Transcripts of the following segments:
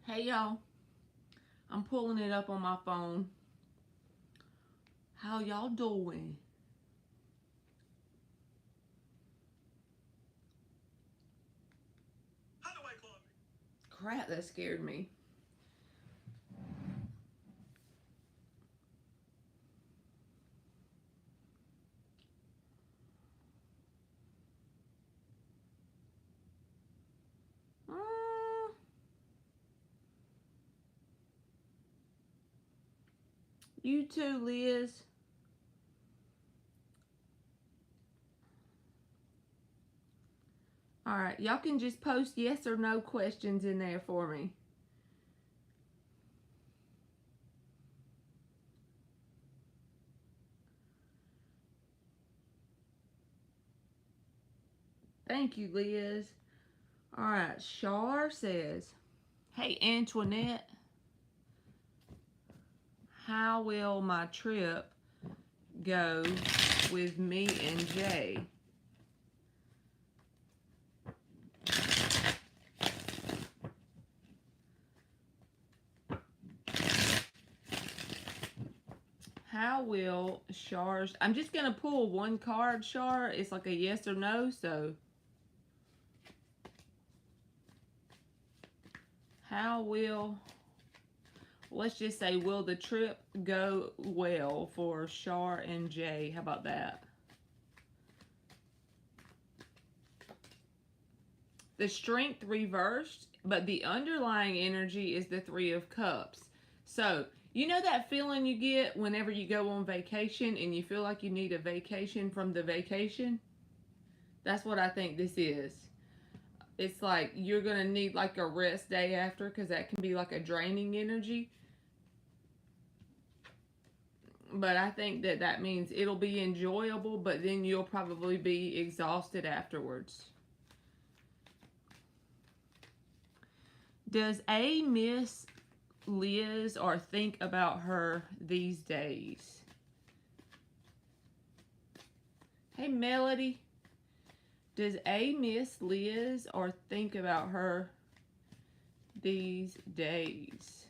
Hey y'all, I'm pulling it up on my phone. How y'all doing? Crap, that scared me. Mm, you too, Liz. Alright, y'all can just post yes or no questions in there for me. Thank you, Liz. Alright, Shar says, hey Antoinette, how will my trip go with me and Jay? How will Shar's... I'm just going to pull one card, Shar. It's like a yes or no, so... How will... Let's just say, will the trip go well for Shar and Jay? How about that? The Strength reversed, but the underlying energy is the Three of Cups. So, you know that feeling you get whenever you go on vacation and you feel like you need a vacation from the vacation? That's what I think this is. It's like you're going to need like a rest day after, because that can be like a draining energy. But I think that that means it'll be enjoyable, but then you'll probably be exhausted afterwards. Does A miss Liz or think about her these days? Hey, Melody. Does A miss Liz or think about her these days?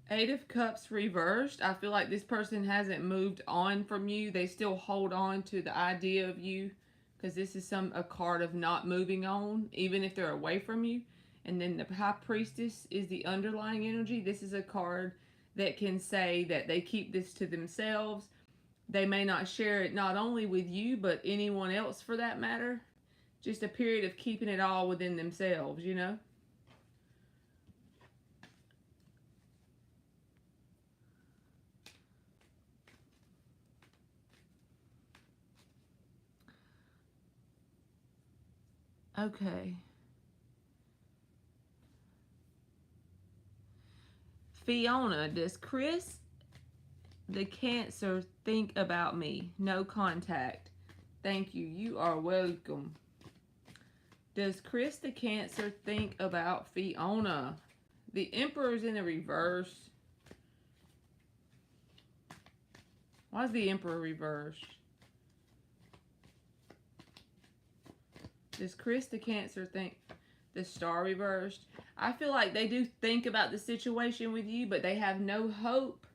Eight of Cups reversed. I feel like this person hasn't moved on from you. They still hold on to the idea of you, because this is a card of not moving on, even if they're away from you. And then the High Priestess is the underlying energy. This is a card that can say that they keep this to themselves. They may not share it not only with you, but anyone else for that matter. Just a period of keeping it all within themselves, you know? Okay. Fiona, does Chris the Cancer think about me? No contact. Thank you. You are welcome. Does Chris the Cancer think about Fiona? The Emperor's in the reverse. Why is the Emperor reversed? Does Chris the Cancer think the Star reversed? I feel like they do think about the situation with you, but they have no hope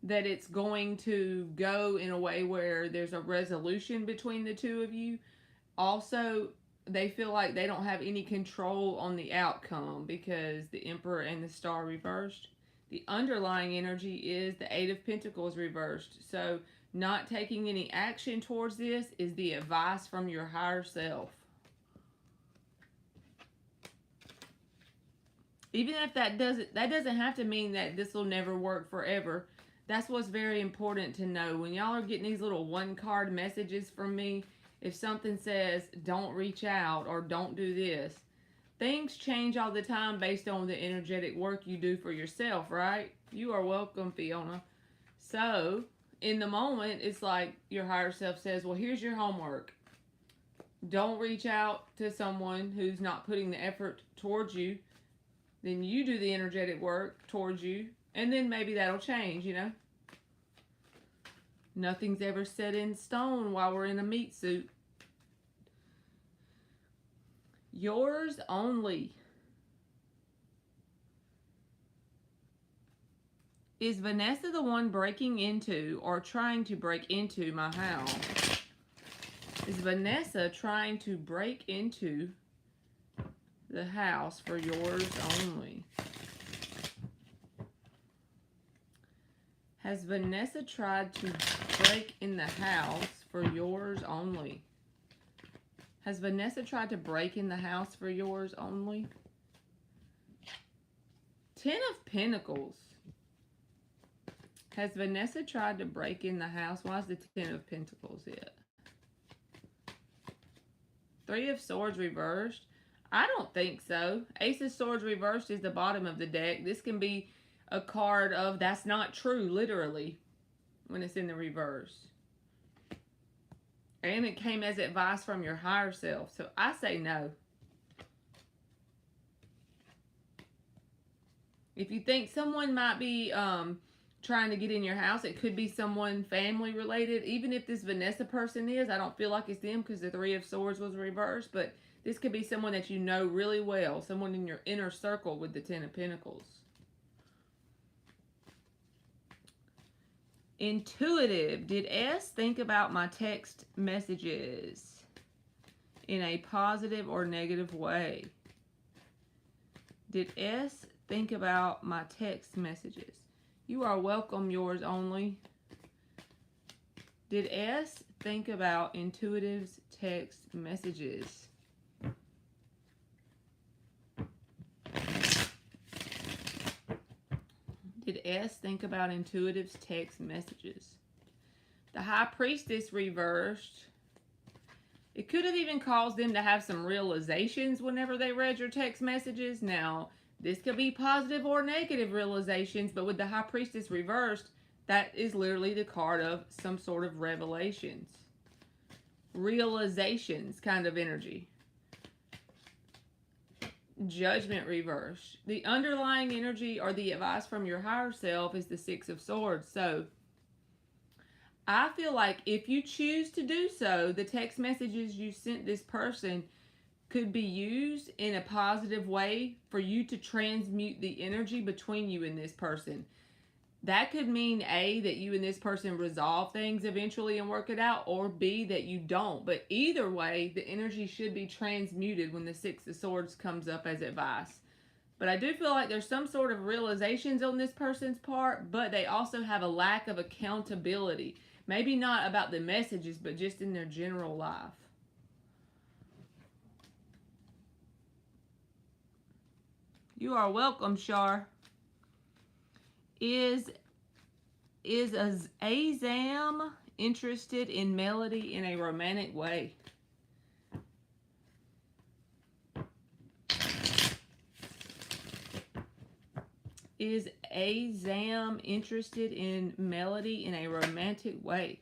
that it's going to go in a way where there's a resolution between the two of you. Also, they feel like they don't have any control on the outcome because the Emperor and the Star reversed. The underlying energy is the Eight of Pentacles reversed. So not taking any action towards this is the advice from your higher self. Even if that doesn't have to mean that this will never work forever. That's what's very important to know. When y'all are getting these little one card messages from me, if something says don't reach out or don't do this, things change all the time based on the energetic work you do for yourself, right? You are welcome, Fiona. So in the moment, it's like your higher self says, well, here's your homework. Don't reach out to someone who's not putting the effort towards you. Then you do the energetic work towards you, and then maybe that'll change, you know? Nothing's ever set in stone while we're in a meat suit. Yours only. Is Vanessa the one breaking into or trying to break into my house? Is Vanessa trying to break into the house for yours only? Has Vanessa tried to break in the house for yours only? Has Vanessa tried to break in the house for yours only? 10 of Pentacles. Has Vanessa tried to break in the house? Why is the 10 of Pentacles hit? 3 of Swords reversed. I don't think so. Ace of Swords reversed is the bottom of the deck. This can be a card of that's not true, literally, when it's in the reverse. And it came as advice from your higher self. So I say no. If you think someone might be trying to get in your house, it could be someone family related. Even if this Vanessa person is, I don't feel like it's them because the 3 of Swords was reversed. But this could be someone that you know really well. Someone in your inner circle with the 10 of Pentacles. Intuitive. Did S think about my text messages in a positive or negative way? Did S think about my text messages? You are welcome, yours only. Did S think about Intuitive's text messages? Did S think about Intuitive's text messages? The High Priestess reversed. It could have even caused them to have some realizations whenever they read your text messages. Now, this could be positive or negative realizations, but with the High Priestess reversed, that is literally the card of some sort of revelations. Realizations kind of energy. Judgment reversed. The underlying energy or the advice from your higher self is the 6 of Swords. So, I feel like if you choose to do so, the text messages you sent this person could be used in a positive way for you to transmute the energy between you and this person. That could mean A, that you and this person resolve things eventually and work it out, or B, that you don't. But either way, the energy should be transmuted when the 6 of Swords comes up as advice. But I do feel like there's some sort of realizations on this person's part, but they also have a lack of accountability. Maybe not about the messages, but just in their general life. You are welcome, Shar. Is Azam interested in Melody in a romantic way? Is Azam interested in Melody in a romantic way?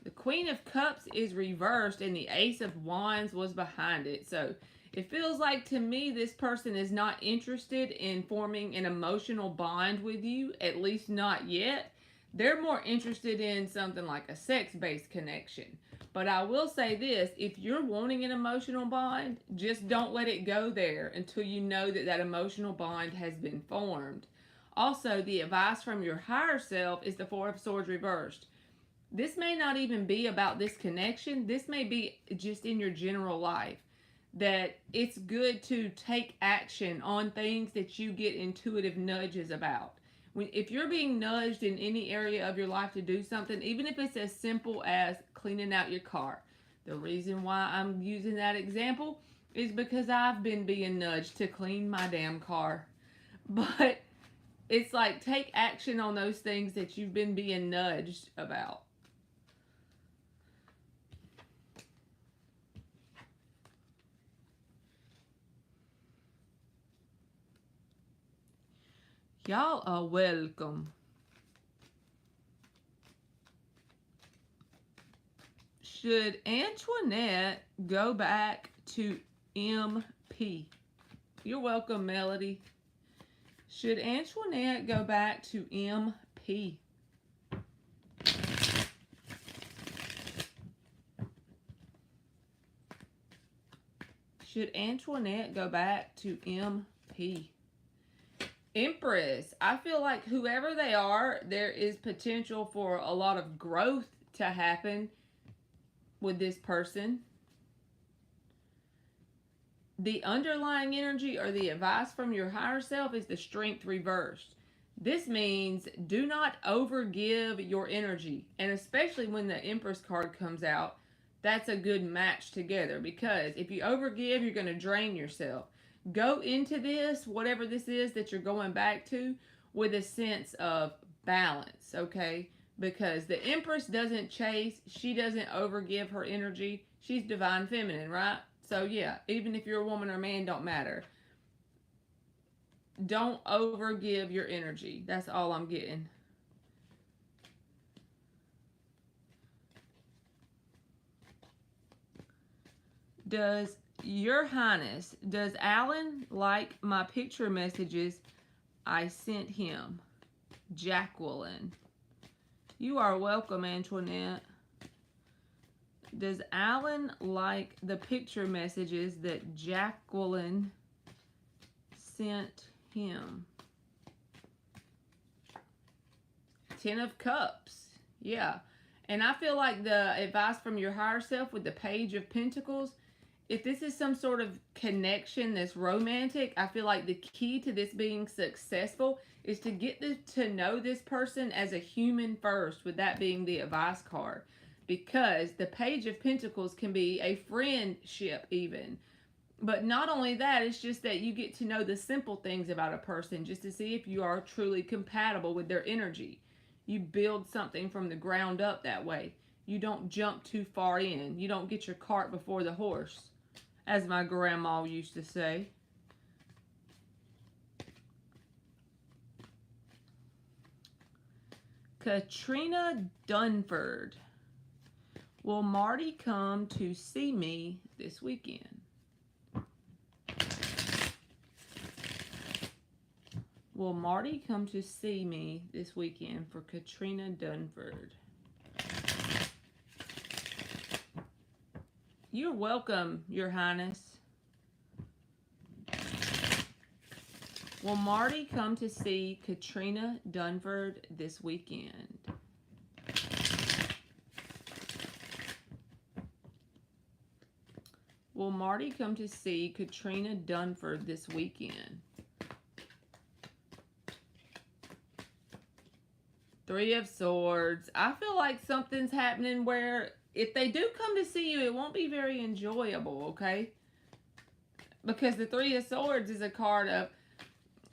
The Queen of Cups is reversed and the Ace of Wands was behind it. So it feels like to me this person is not interested in forming an emotional bond with you, at least not yet. They're more interested in something like a sex-based connection. But I will say this, if you're wanting an emotional bond, just don't let it go there until you know that that emotional bond has been formed. Also, the advice from your higher self is the 4 of Swords reversed. This may not even be about this connection. This may be just in your general life. That it's good to take action on things that you get intuitive nudges about. If you're being nudged in any area of your life to do something, even if it's as simple as cleaning out your car. The reason why I'm using that example is because I've been being nudged to clean my damn car. But it's like, take action on those things that you've been being nudged about. Y'all are welcome. Should Antoinette go back to MP? You're welcome, Melody. Should Antoinette go back to MP? Should Antoinette go back to MP? Empress, I feel like whoever they are, there is potential for a lot of growth to happen with this person. The underlying energy or the advice from your higher self is the Strength reversed. This means do not overgive your energy. And especially when the Empress card comes out, that's a good match together. Because if you overgive, you're going to drain yourself. Go into this, whatever this is that you're going back to, with a sense of balance, okay? Because the Empress doesn't chase. She doesn't overgive her energy. She's divine feminine, right? So yeah, even if you're a woman or man, don't matter. Don't overgive your energy. That's all I'm getting. Does Your Highness, does Alan like my picture messages I sent him? Jacqueline. You are welcome, Antoinette. Does Alan like the picture messages that Jacqueline sent him? 10 of Cups. Yeah. And I feel like the advice from your higher self with the Page of Pentacles, if this is some sort of connection that's romantic, I feel like the key to this being successful is to get to know this person as a human first, with that being the advice card. Because the Page of Pentacles can be a friendship even. But not only that, it's just that you get to know the simple things about a person just to see if you are truly compatible with their energy. You build something from the ground up that way. You don't jump too far in. You don't get your cart before the horse, as my grandma used to say. Katrina Dunford. Will Marty come to see me this weekend? Will Marty come to see me this weekend for Katrina Dunford? You're welcome, Your Highness. Will Marty come to see Katrina Dunford this weekend? Will Marty come to see Katrina Dunford this weekend? Three of Swords. I feel like something's happening where if they do come to see you, it won't be very enjoyable, okay? Because the Three of Swords is a card of,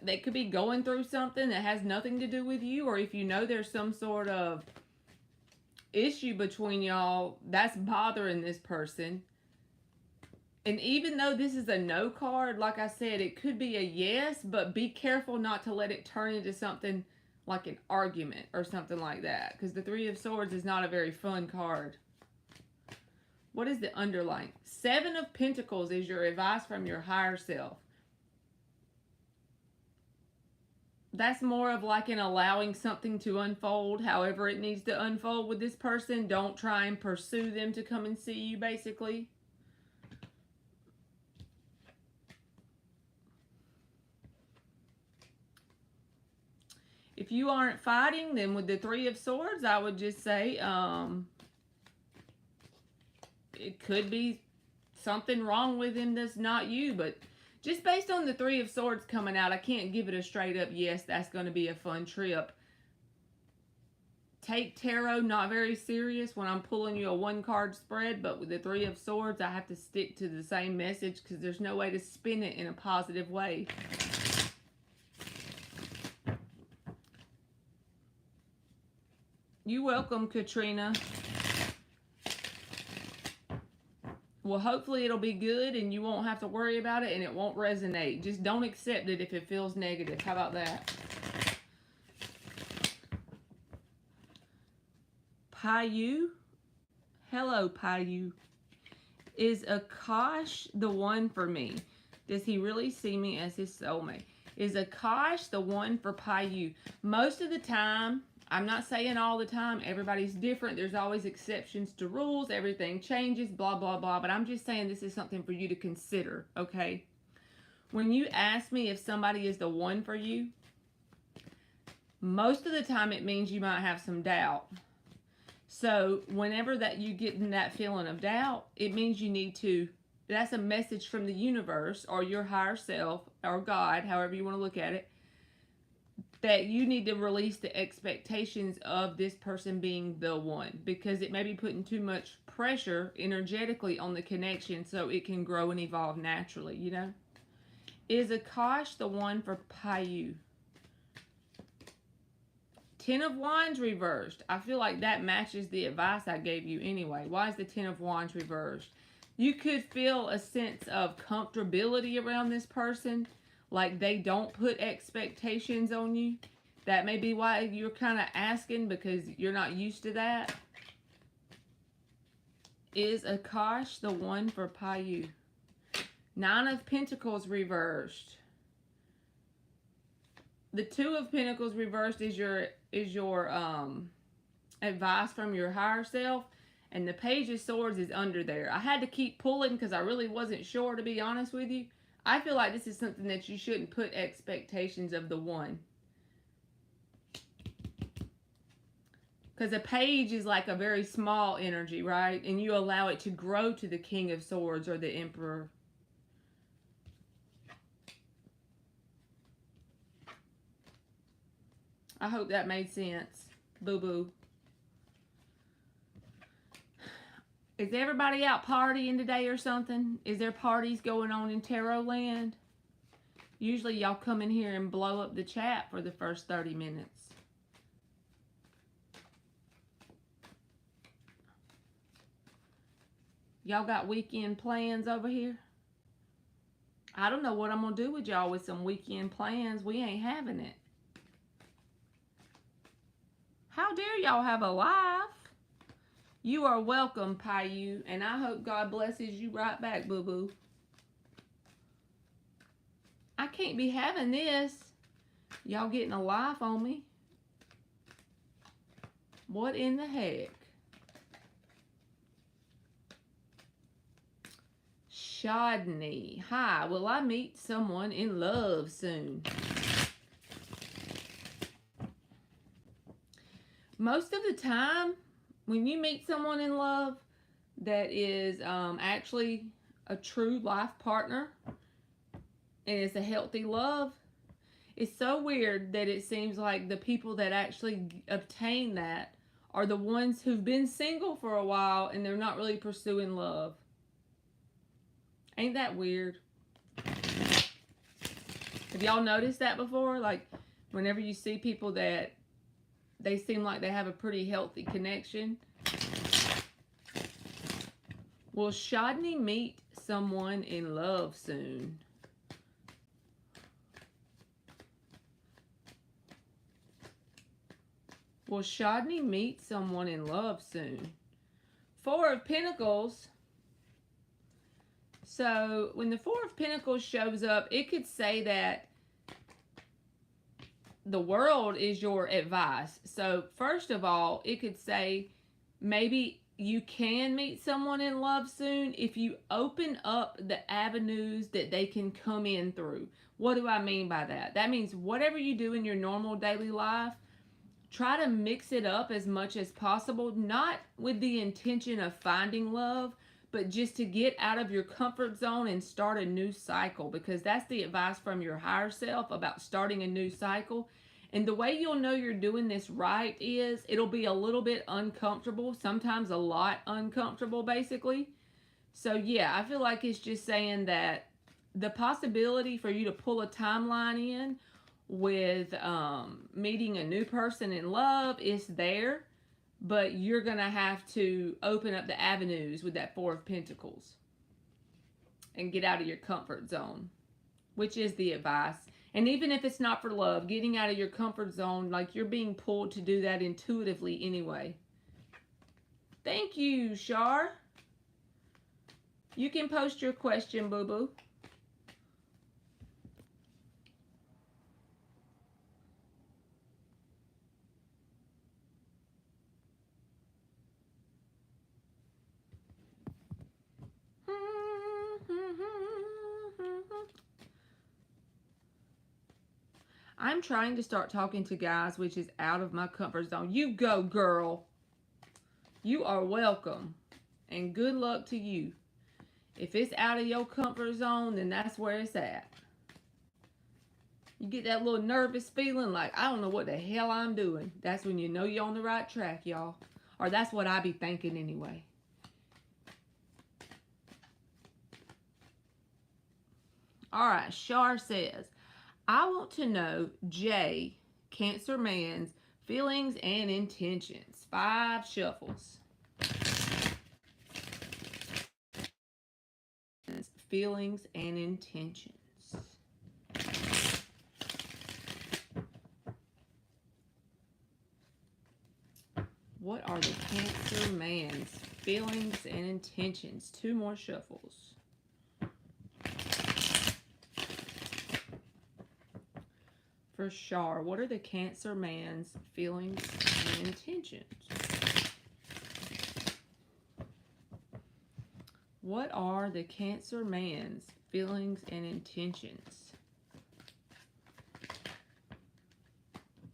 they could be going through something that has nothing to do with you, or if you know there's some sort of issue between y'all that's bothering this person. And even though this is a no card, like I said, it could be a yes, but be careful not to let it turn into something like an argument or something like that. Because the Three of Swords is not a very fun card. What is the underlying? Seven of Pentacles is your advice from your higher self. That's more of like an allowing something to unfold however it needs to unfold with this person. Don't try and pursue them to come and see you, basically. If you aren't fighting, then with the Three of Swords, I would just say it could be something wrong with him that's not you. But just based on the Three of Swords coming out, I can't give it a straight up yes, that's going to be a fun trip. Take tarot not very serious when I'm pulling you a one card spread, but with the Three of Swords, I have to stick to the same message because there's no way to spin it in a positive way. You're welcome, Katrina. Well, hopefully it'll be good and you won't have to worry about it and it won't resonate. Just don't accept it if it feels negative. How about that? Payu. Hello, Payu. Is Akash the one for me? Does he really see me as his soulmate? Is Akash the one for Payu? Most of the time, I'm not saying all the time. Everybody's different. There's always exceptions to rules. Everything changes, blah, blah, blah. But I'm just saying this is something for you to consider, okay? When you ask me if somebody is the one for you, most of the time it means you might have some doubt. So whenever that you get in that feeling of doubt, it means you need to, that's a message from the universe or your higher self or God, however you want to look at it, that you need to release the expectations of this person being the one, because it may be putting too much pressure energetically on the connection so it can grow and evolve naturally, you know? Is Akash the one for Payu? Ten of Wands reversed. I feel like that matches the advice I gave you anyway. Why is the Ten of Wands reversed? You could feel a sense of comfortability around this person, like they don't put expectations on you. That may be why you're kind of asking, because you're not used to that. Is Akash the one for Payu? Nine of Pentacles reversed. The Two of Pentacles reversed is your advice from your higher self, and the Page of Swords is under there. I had to keep pulling because I really wasn't sure, to be honest with you. I feel like this is something that you shouldn't put expectations of the one. Because a page is like a very small energy, right? And you allow it to grow to the King of Swords or the Emperor. I hope that made sense. Boo-boo. Is everybody out partying today or something? Is there parties going on in Tarot Land? Usually y'all come in here and blow up the chat for the first 30 minutes. Y'all got weekend plans over here? I don't know what I'm going to do with y'all with some weekend plans. We ain't having it. How dare y'all have a life? You are welcome, Payu, and I hope God blesses you right back, boo-boo. I can't be having this. Y'all getting a life on me. What in the heck? Shodney. Hi, will I meet someone in love soon? Most of the time, when you meet someone in love that is actually a true life partner and it's a healthy love, it's so weird that it seems like the people that actually obtain that are the ones who've been single for a while and they're not really pursuing love. Ain't that weird? Have y'all noticed that before? Like, whenever you see people that they seem like they have a pretty healthy connection. Will Shodney meet someone in love soon? Will Shodney meet someone in love soon? Four of Pentacles. So when the Four of Pentacles shows up, it could say that the world is your advice. So first of all, it could say maybe you can meet someone in love soon if you open up the avenues that they can come in through. What do I mean by that? That means whatever you do in your normal daily life, try to mix it up as much as possible, not with the intention of finding love, but just to get out of your comfort zone and start a new cycle, because that's the advice from your higher self about starting a new cycle. And the way you'll know you're doing this right is it'll be a little bit uncomfortable, sometimes a lot uncomfortable, basically. So yeah, I feel like it's just saying that the possibility for you to pull a timeline in with meeting a new person in love is there. But you're going to have to open up the avenues with that Four of Pentacles and get out of your comfort zone, which is the advice. And even if it's not for love, getting out of your comfort zone, like you're being pulled to do that intuitively anyway. Thank you, Shar. You can post your question, boo-boo. I'm trying to start talking to guys, which is out of my comfort zone. You go, girl. You are welcome. And good luck to you. If it's out of your comfort zone, then that's where it's at. You get that little nervous feeling like, I don't know what the hell I'm doing. That's when you know you're on the right track, y'all. Or that's what I be thinking anyway. Alright, Shar says, I want to know Jay, Cancer Man's feelings and intentions. 5 shuffles. Feelings and intentions. What are the Cancer Man's feelings and intentions? 2 more shuffles. For Shar, what are the Cancer Man's feelings and intentions? What are the Cancer Man's feelings and intentions?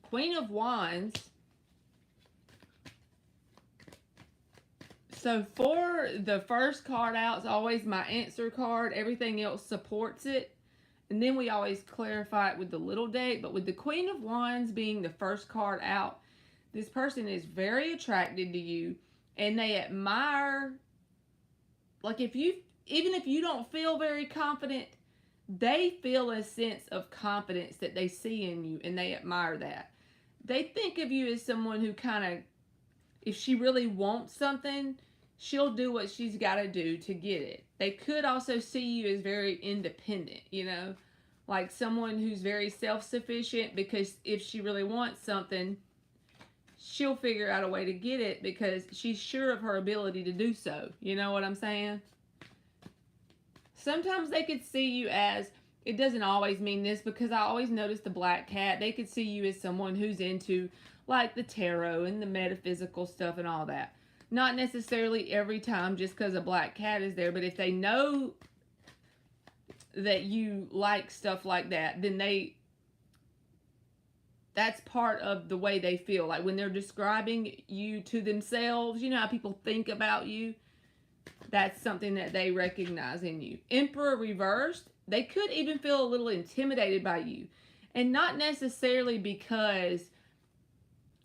Queen of Wands. So for the first card out, it's always my answer card. Everything else supports it. And then we always clarify it with the little deck. But with the Queen of Wands being the first card out, this person is very attracted to you. And they admire, like even if you don't feel very confident, they feel a sense of confidence that they see in you. And they admire that. They think of you as someone who kind of, if she really wants something, she'll do what she's got to do to get it. They could also see you as very independent, you know, like someone who's very self-sufficient, because if she really wants something, she'll figure out a way to get it because she's sure of her ability to do so. You know what I'm saying? Sometimes they could see you as, it doesn't always mean this, because I always notice the black cat, they could see you as someone who's into like the tarot and the metaphysical stuff and all that. Not necessarily every time just because a black cat is there, but if they know that you like stuff like that, then that's part of the way they feel. Like when they're describing you to themselves, you know how people think about you? That's something that they recognize in you. Emperor reversed, they could even feel a little intimidated by you. And not necessarily because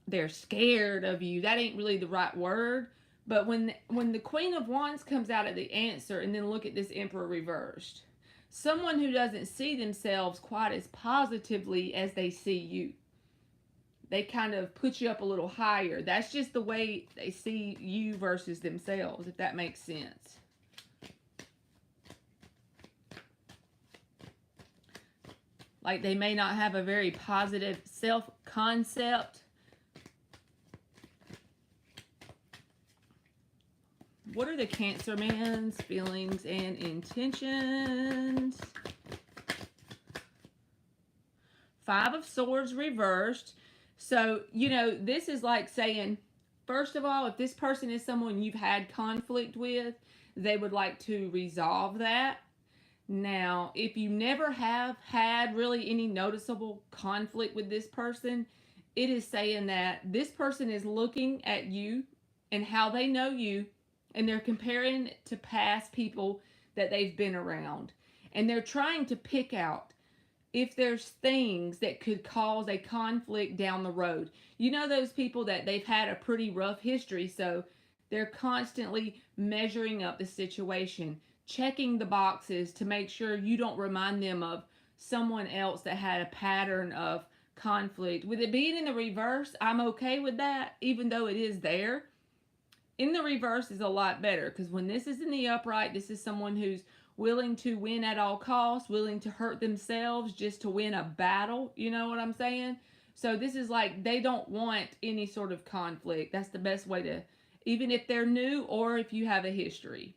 they're scared of you. That ain't really the right word. But when the Queen of Wands comes out at the answer, and then look at this Emperor reversed, someone who doesn't see themselves quite as positively as they see you. They kind of put you up a little higher. That's just the way they see you versus themselves, if that makes sense. Like they may not have a very positive self-concept. What are the Cancer Man's feelings and intentions? 5 of Swords reversed. So, you know, this is like saying, first of all, if this person is someone you've had conflict with, they would like to resolve that. Now, if you never have had really any noticeable conflict with this person, it is saying that this person is looking at you and how they know you, and they're comparing to past people that they've been around. And they're trying to pick out if there's things that could cause a conflict down the road. You know those people that they've had a pretty rough history, so they're constantly measuring up the situation, checking the boxes to make sure you don't remind them of someone else that had a pattern of conflict. With it being in the reverse, I'm okay with that, even though it is there. In the reverse is a lot better, because when this is in the upright, this is someone who's willing to win at all costs, willing to hurt themselves just to win a battle. You know what I'm saying? So this is like they don't want any sort of conflict. That's the best way to, even if they're new or if you have a history.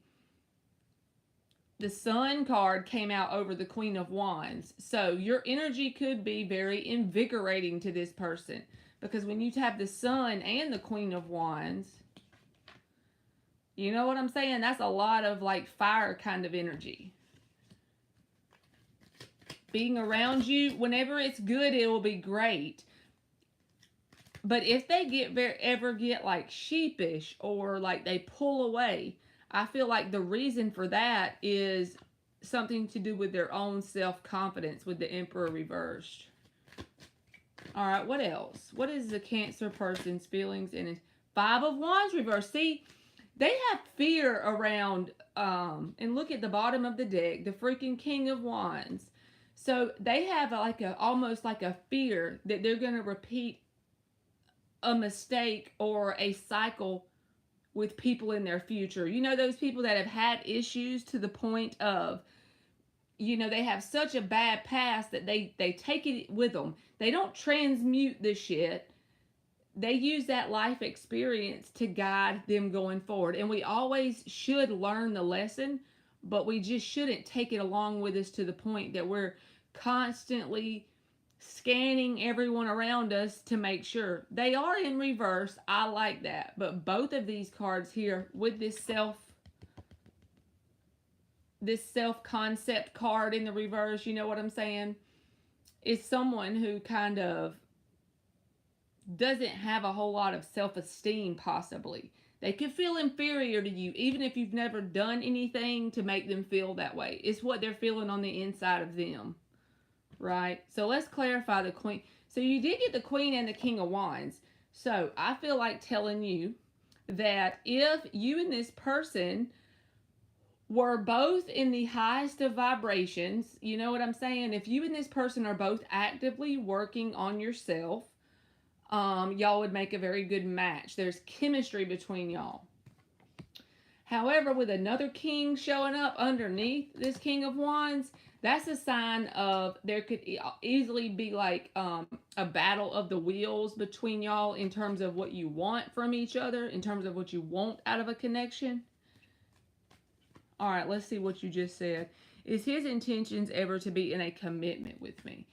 The Sun card came out over the Queen of Wands. So your energy could be very invigorating to this person, because when you have the Sun and the Queen of Wands, you know what I'm saying? That's a lot of like fire kind of energy. being around you. Whenever it's good, it will be great. But if they ever get like sheepish or like they pull away, I feel like the reason for that is something to do with their own self-confidence with the Emperor reversed. All right, what else? What is the Cancer person's feelings in it? Five of Wands reversed. See, they have fear around, and look at the bottom of the deck, the freaking King of Wands. So they have almost like a fear that they're going to repeat a mistake or a cycle with people in their future. You know, those people that have had issues to the point of, you know, they have such a bad past that they take it with them. They don't transmute the shit. They use that life experience to guide them going forward. And we always should learn the lesson, but we just shouldn't take it along with us to the point that we're constantly scanning everyone around us to make sure. They are in reverse. I like that. But both of these cards here with this self-concept card in the reverse, you know what I'm saying, is someone who kind of doesn't have a whole lot of self-esteem, possibly. They could feel inferior to you, even if you've never done anything to make them feel that way. It's what they're feeling on the inside of them, right? So let's clarify the Queen. So you did get the Queen and the King of Wands. So I feel like telling you that if you and this person were both in the highest of vibrations, you know what I'm saying? If you and this person are both actively working on yourself, y'all would make a very good match. There's chemistry between y'all. However, with another king showing up underneath this King of Wands, that's a sign of there could easily be like a battle of the wheels between y'all in terms of what you want from each other, in terms of what you want out of a connection. All right, let's see what you just said. Is his intentions ever to be in a commitment with me?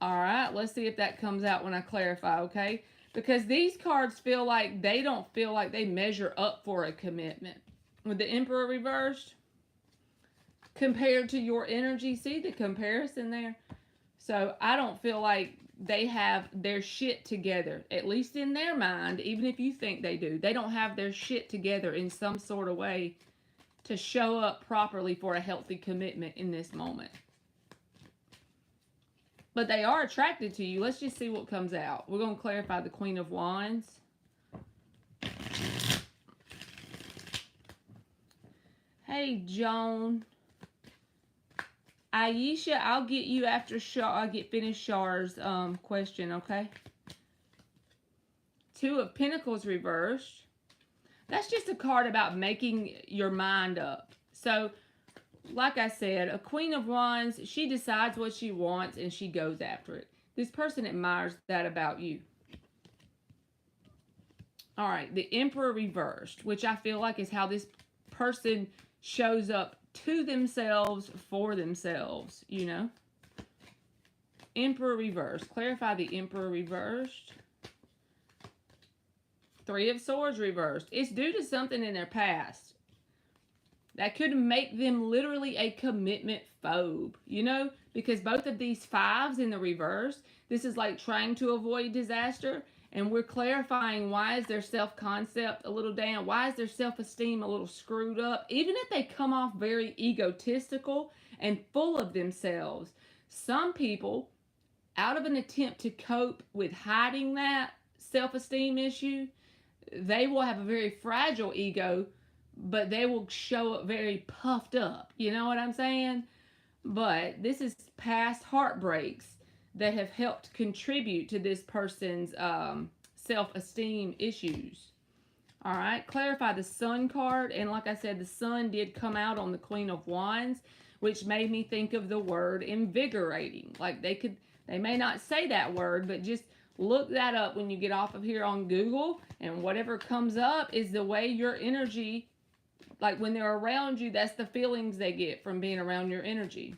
All right, let's see if that comes out when I clarify, okay? Because these cards feel like they don't feel like they measure up for a commitment. With the Emperor reversed, compared to your energy, see the comparison there? So I don't feel like they have their shit together, at least in their mind, even if you think they do. They don't have their shit together in some sort of way to show up properly for a healthy commitment in this moment. But they are attracted to you. Let's just see what comes out. We're going to clarify the Queen of Wands. Hey, Joan. Aisha, I'll get you after I get finished Char's question, okay? Two of Pentacles reversed. That's just a card about making your mind up. So, like I said, a Queen of Wands, she decides what she wants and she goes after it. This person admires that about you. All right, the Emperor reversed, which I feel like is how this person shows up to themselves, for themselves, you know. Emperor reversed. Clarify the Emperor reversed. Three of Swords reversed. It's due to something in their past that could make them literally a commitment phobe, you know, because both of these fives in the reverse, this is like trying to avoid disaster, and we're clarifying why is their self-concept a little down, why is their self-esteem a little screwed up, even if they come off very egotistical and full of themselves. Some people, out of an attempt to cope with hiding that self-esteem issue, they will have a very fragile ego, but they will show up very puffed up. You know what I'm saying? But this is past heartbreaks that have helped contribute to this person's self-esteem issues. All right, clarify the Sun card. And like I said, the Sun did come out on the Queen of Wands, which made me think of the word invigorating. Like they may not say that word, but just look that up when you get off of here on Google, and whatever comes up is the way your energy, like when they're around you, that's the feelings they get from being around your energy.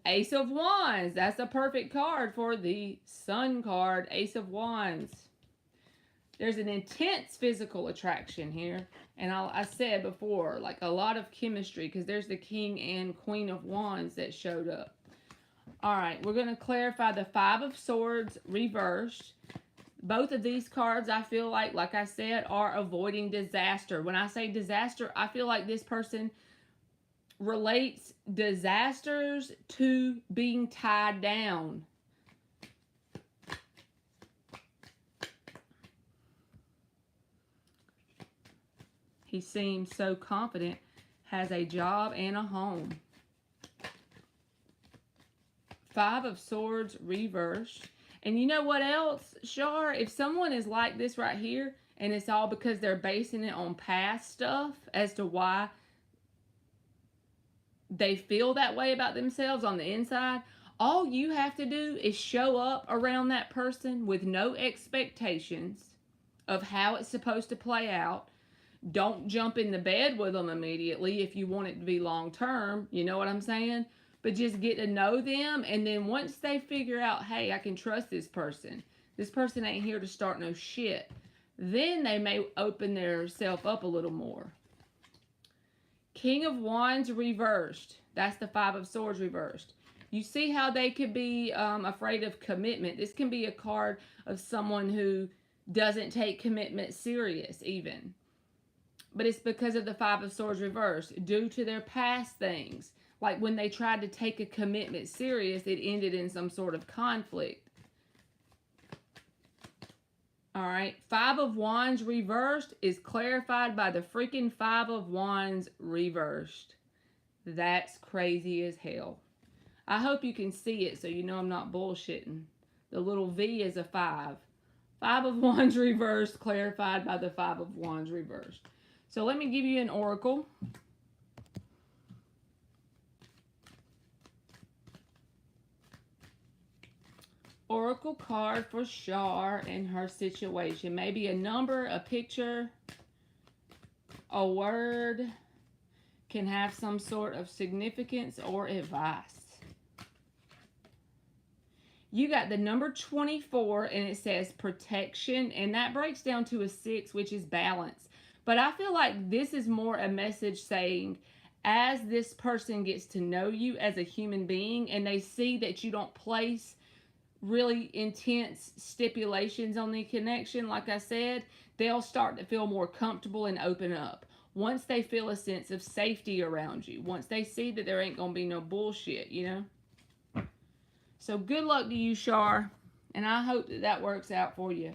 Ace of Wands, that's a perfect card for the Sun card, Ace of Wands. There's an intense physical attraction here. And I said before, like a lot of chemistry, because there's the King and Queen of Wands that showed up. All right, we're going to clarify the Five of Swords reversed. Both of these cards, I feel like I said, are avoiding disaster. When I say disaster, I feel like this person relates disasters to being tied down. He seems so confident, has a job and a home. Five of Swords reversed. And you know what else, Shar? If someone is like this right here, and it's all because they're basing it on past stuff as to why they feel that way about themselves on the inside, all you have to do is show up around that person with no expectations of how it's supposed to play out. Don't jump in the bed with them immediately if you want it to be long term. You know what I'm saying? But just get to know them, and then once they figure out, hey, I can trust this person ain't here to start no shit, then they may open their self up a little more. King of Wands reversed. That's the Five of Swords reversed. You see how they could be afraid of commitment. This can be a card of someone who doesn't take commitment serious even. But it's because of the Five of Swords reversed, due to their past things. Like when they tried to take a commitment serious, it ended in some sort of conflict. All right. Five of Wands reversed is clarified by the freaking Five of Wands reversed. That's crazy as hell. I hope you can see it so you know I'm not bullshitting. The little V is a 5. Five of Wands reversed, clarified by the Five of Wands reversed. So let me give you an oracle. Oracle card for Shar and her situation. Maybe a number, a picture, a word can have some sort of significance or advice. You got the number 24 and it says protection, and that breaks down to a 6, which is balance. But I feel like this is more a message saying, as this person gets to know you as a human being and they see that you don't place really intense stipulations on the connection, like I said, they'll start to feel more comfortable and open up. Once they feel a sense of safety around you, once they see that there ain't gonna be no bullshit, you know? So good luck to you, Shar, and I hope that that works out for you.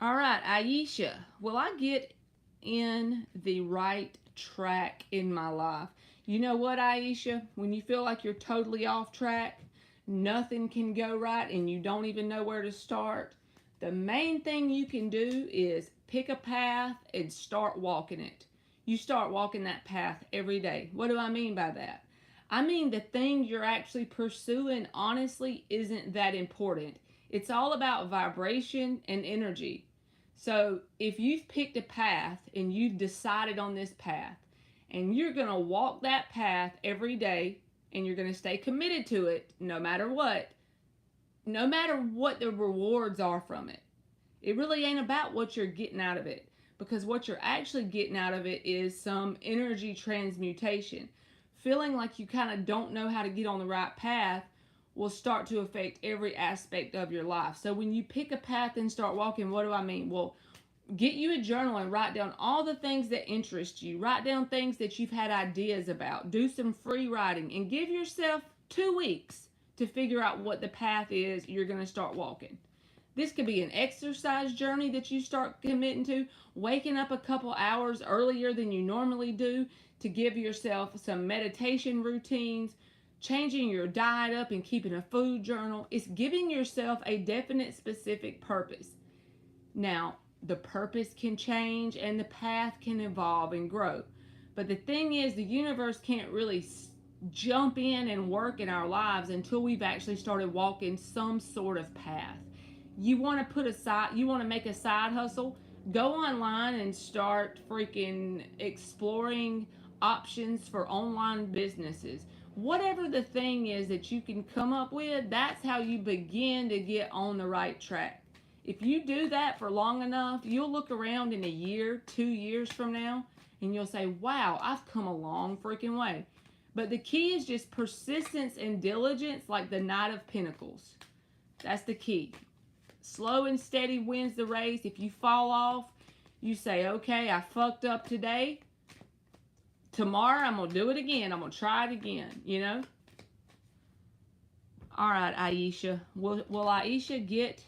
All right, Aisha, will I get in the right track in my life? You know what, Aisha? When you feel like you're totally off track, nothing can go right, and you don't even know where to start, the main thing you can do is pick a path and start walking it. You start walking that path every day. What do I mean by that? I mean the thing you're actually pursuing, honestly, isn't that important. It's all about vibration and energy. So if you've picked a path and you've decided on this path and you're going to walk that path every day and you're going to stay committed to it no matter what the rewards are from it. It really ain't about what you're getting out of it, because what you're actually getting out of it is some energy transmutation. Feeling like you kind of don't know how to get on the right path will start to affect every aspect of your life. So when you pick a path and start walking, what do I mean? Well, get you a journal and write down all the things that interest you. Write down things that you've had ideas about. Do some free writing and give yourself 2 weeks to figure out what the path is you're going to start walking. This could be an exercise journey that you start committing to, waking up a couple hours earlier than you normally do to give yourself some meditation routines, changing your diet up and keeping a food journal. It's giving yourself a definite, specific purpose. Now, the purpose can change and the path can evolve and grow. But the thing is, the universe can't really jump in and work in our lives until we've actually started walking some sort of path. You want to make a side hustle, Go online and start freaking exploring options for online businesses. Whatever the thing is that you can come up with, that's how you begin to get on the right track. If you do that for long enough, you'll look around in a year, 2 years from now, and you'll say, wow, I've come a long freaking way. But the key is just persistence and diligence, like the Knight of Pentacles. That's the key. Slow and steady wins the race. If you fall off, you say, okay, I fucked up today. Tomorrow, I'm going to do it again. I'm going to try it again, you know? All right, Aisha. Will Aisha get...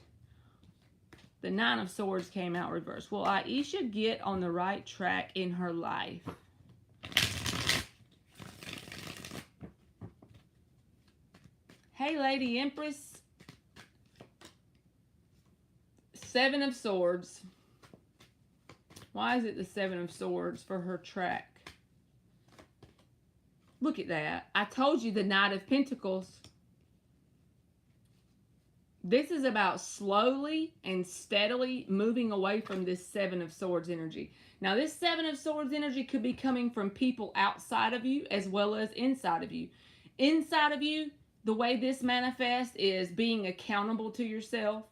The Nine of Swords came out reversed. Will Aisha get on the right track in her life? Hey, Lady Empress. Seven of Swords. Why is it the Seven of Swords for her track? Look at that. I told you the Knight of Pentacles. This is about slowly and steadily moving away from this Seven of Swords energy. Now, this Seven of Swords energy could be coming from people outside of you as well as inside of you. Inside of you, the way this manifests is being accountable to yourself.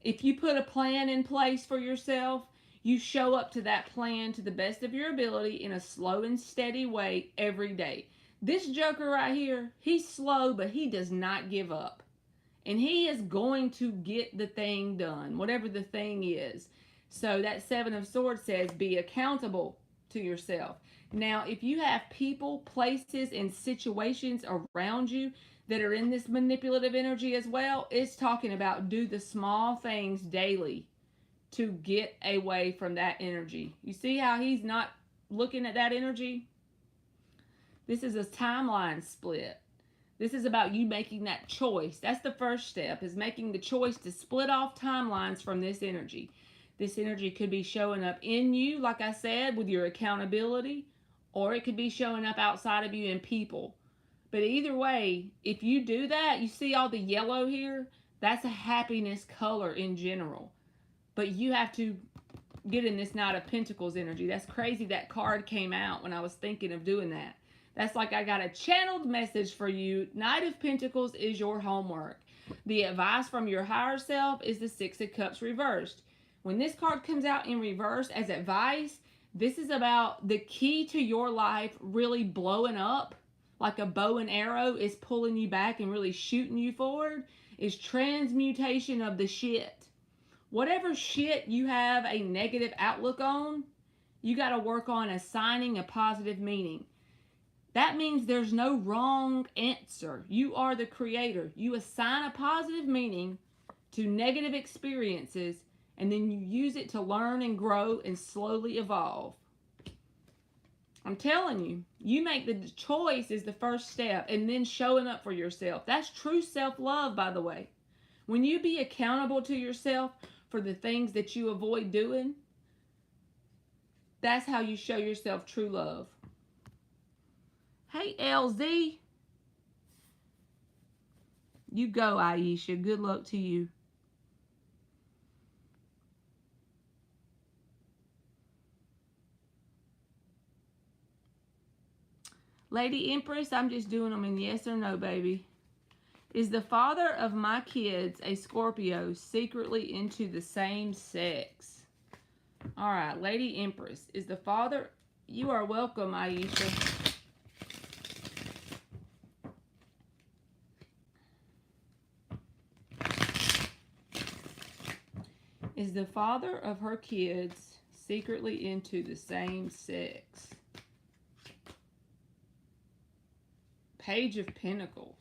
If you put a plan in place for yourself, you show up to that plan to the best of your ability in a slow and steady way every day. This joker right here, he's slow, but he does not give up. And he is going to get the thing done, whatever the thing is. So that Seven of Swords says be accountable to yourself. Now, if you have people, places, and situations around you that are in this manipulative energy as well, it's talking about do the small things daily to get away from that energy. You see how he's not looking at that energy? This is a timeline split. This is about you making that choice. That's the first step, is making the choice to split off timelines from this energy. This energy could be showing up in you, like I said, with your accountability, or it could be showing up outside of you in people. But either way, if you do that, you see all the yellow here? That's a happiness color in general. But you have to get in this Knight of Pentacles energy. That's crazy that card came out when I was thinking of doing that. That's like I got a channeled message for you. Knight of Pentacles is your homework. The advice from your higher self is the Six of Cups reversed. When this card comes out in reverse as advice, this is about the key to your life really blowing up, like a bow and arrow is pulling you back and really shooting you forward, is transmutation of the shit. Whatever shit you have a negative outlook on, you got to work on assigning a positive meaning. That means there's no wrong answer. You are the creator. You assign a positive meaning to negative experiences, and then you use it to learn and grow and slowly evolve. I'm telling you, you make the choice is the first step, and then showing up for yourself. That's true self-love, by the way. When you be accountable to yourself for the things that you avoid doing, that's how you show yourself true love. Hey, LZ. You go, Aisha. Good luck to you. Lady Empress, I'm just doing them in yes or no, baby. Is the father of my kids a Scorpio secretly into the same sex? All right, Lady Empress. Is the father... You are welcome, Aisha. Is the father of her kids secretly into the same sex? Page of Pentacles.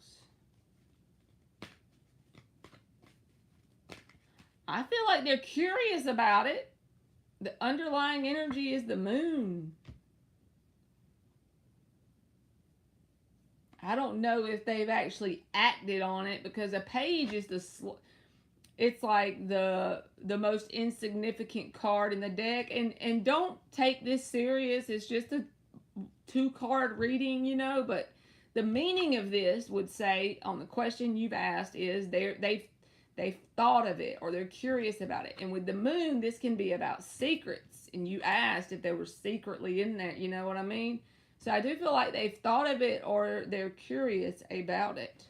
I feel like they're curious about it. The underlying energy is the moon. I don't know if they've actually acted on it, because a page is it's like the most insignificant card in the deck. And don't take this serious. It's just a 2-card reading, you know. But the meaning of this would say, on the question you've asked, is they've thought of it or they're curious about it. And with the moon, this can be about secrets. And you asked if they were secretly in there, you know what I mean? So I do feel like they've thought of it or they're curious about it.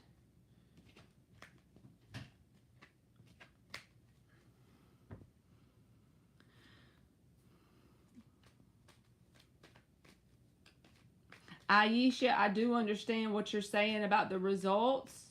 Aisha, I do understand what you're saying about the results.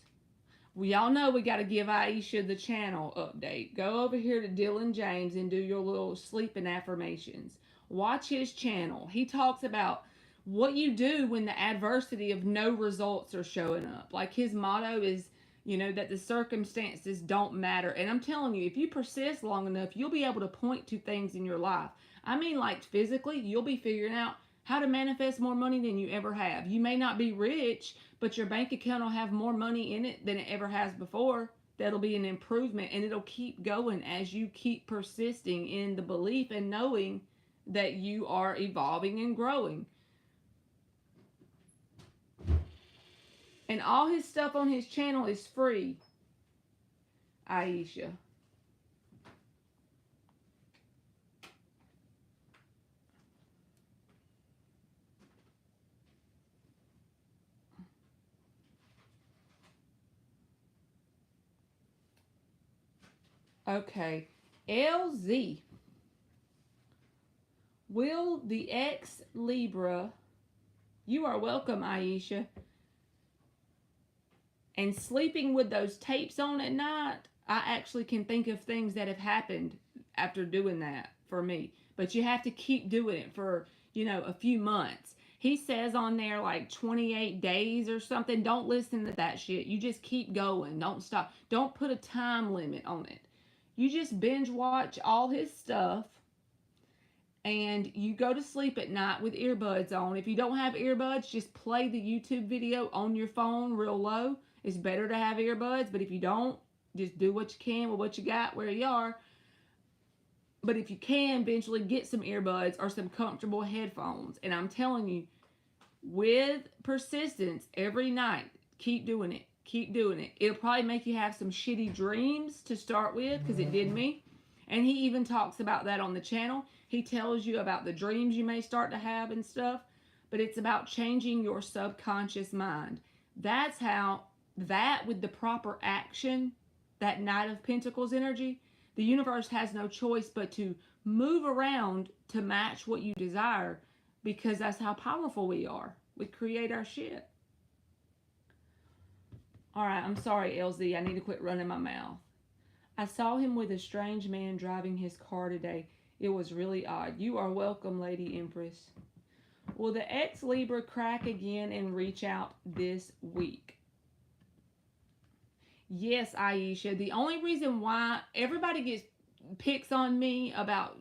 We all know we got to give Aisha the channel update. Go over here to Dylan James and do your little sleeping affirmations. Watch his channel. He talks about what you do when the adversity of no results are showing up. Like his motto is, you know, that the circumstances don't matter. And I'm telling you, if you persist long enough, you'll be able to point to things in your life. I mean, like physically, you'll be figuring out how to manifest more money than you ever have. You may not be rich, but your bank account will have more money in it than it ever has before. That'll be an improvement, and it'll keep going as you keep persisting in the belief and knowing that you are evolving and growing. And all his stuff on his channel is free, Aisha. Okay. LZ. Will the ex Libra, you are welcome, Aisha. And sleeping with those tapes on at night, I actually can think of things that have happened after doing that for me. But you have to keep doing it for, you know, a few months. He says on there like 28 days or something. Don't listen to that shit. You just keep going. Don't stop. Don't put a time limit on it. You just binge watch all his stuff and you go to sleep at night with earbuds on. If you don't have earbuds, just play the YouTube video on your phone real low. It's better to have earbuds, but if you don't, just do what you can with what you got where you are. But if you can, eventually get some earbuds or some comfortable headphones. And I'm telling you, with persistence every night, keep doing it. Keep doing it. It'll probably make you have some shitty dreams to start with, because it did me. And he even talks about that on the channel. He tells you about the dreams you may start to have and stuff. But it's about changing your subconscious mind. That's how, that with the proper action, that Knight of Pentacles energy, the universe has no choice but to move around to match what you desire, because that's how powerful we are. We create our shit. All right, I'm sorry, LZ. I need to quit running my mouth. I saw him with a strange man driving his car today. It was really odd. You are welcome, Lady Empress. Will the ex-Libra crack again and reach out this week? Yes, Aisha. The only reason why everybody picks on me about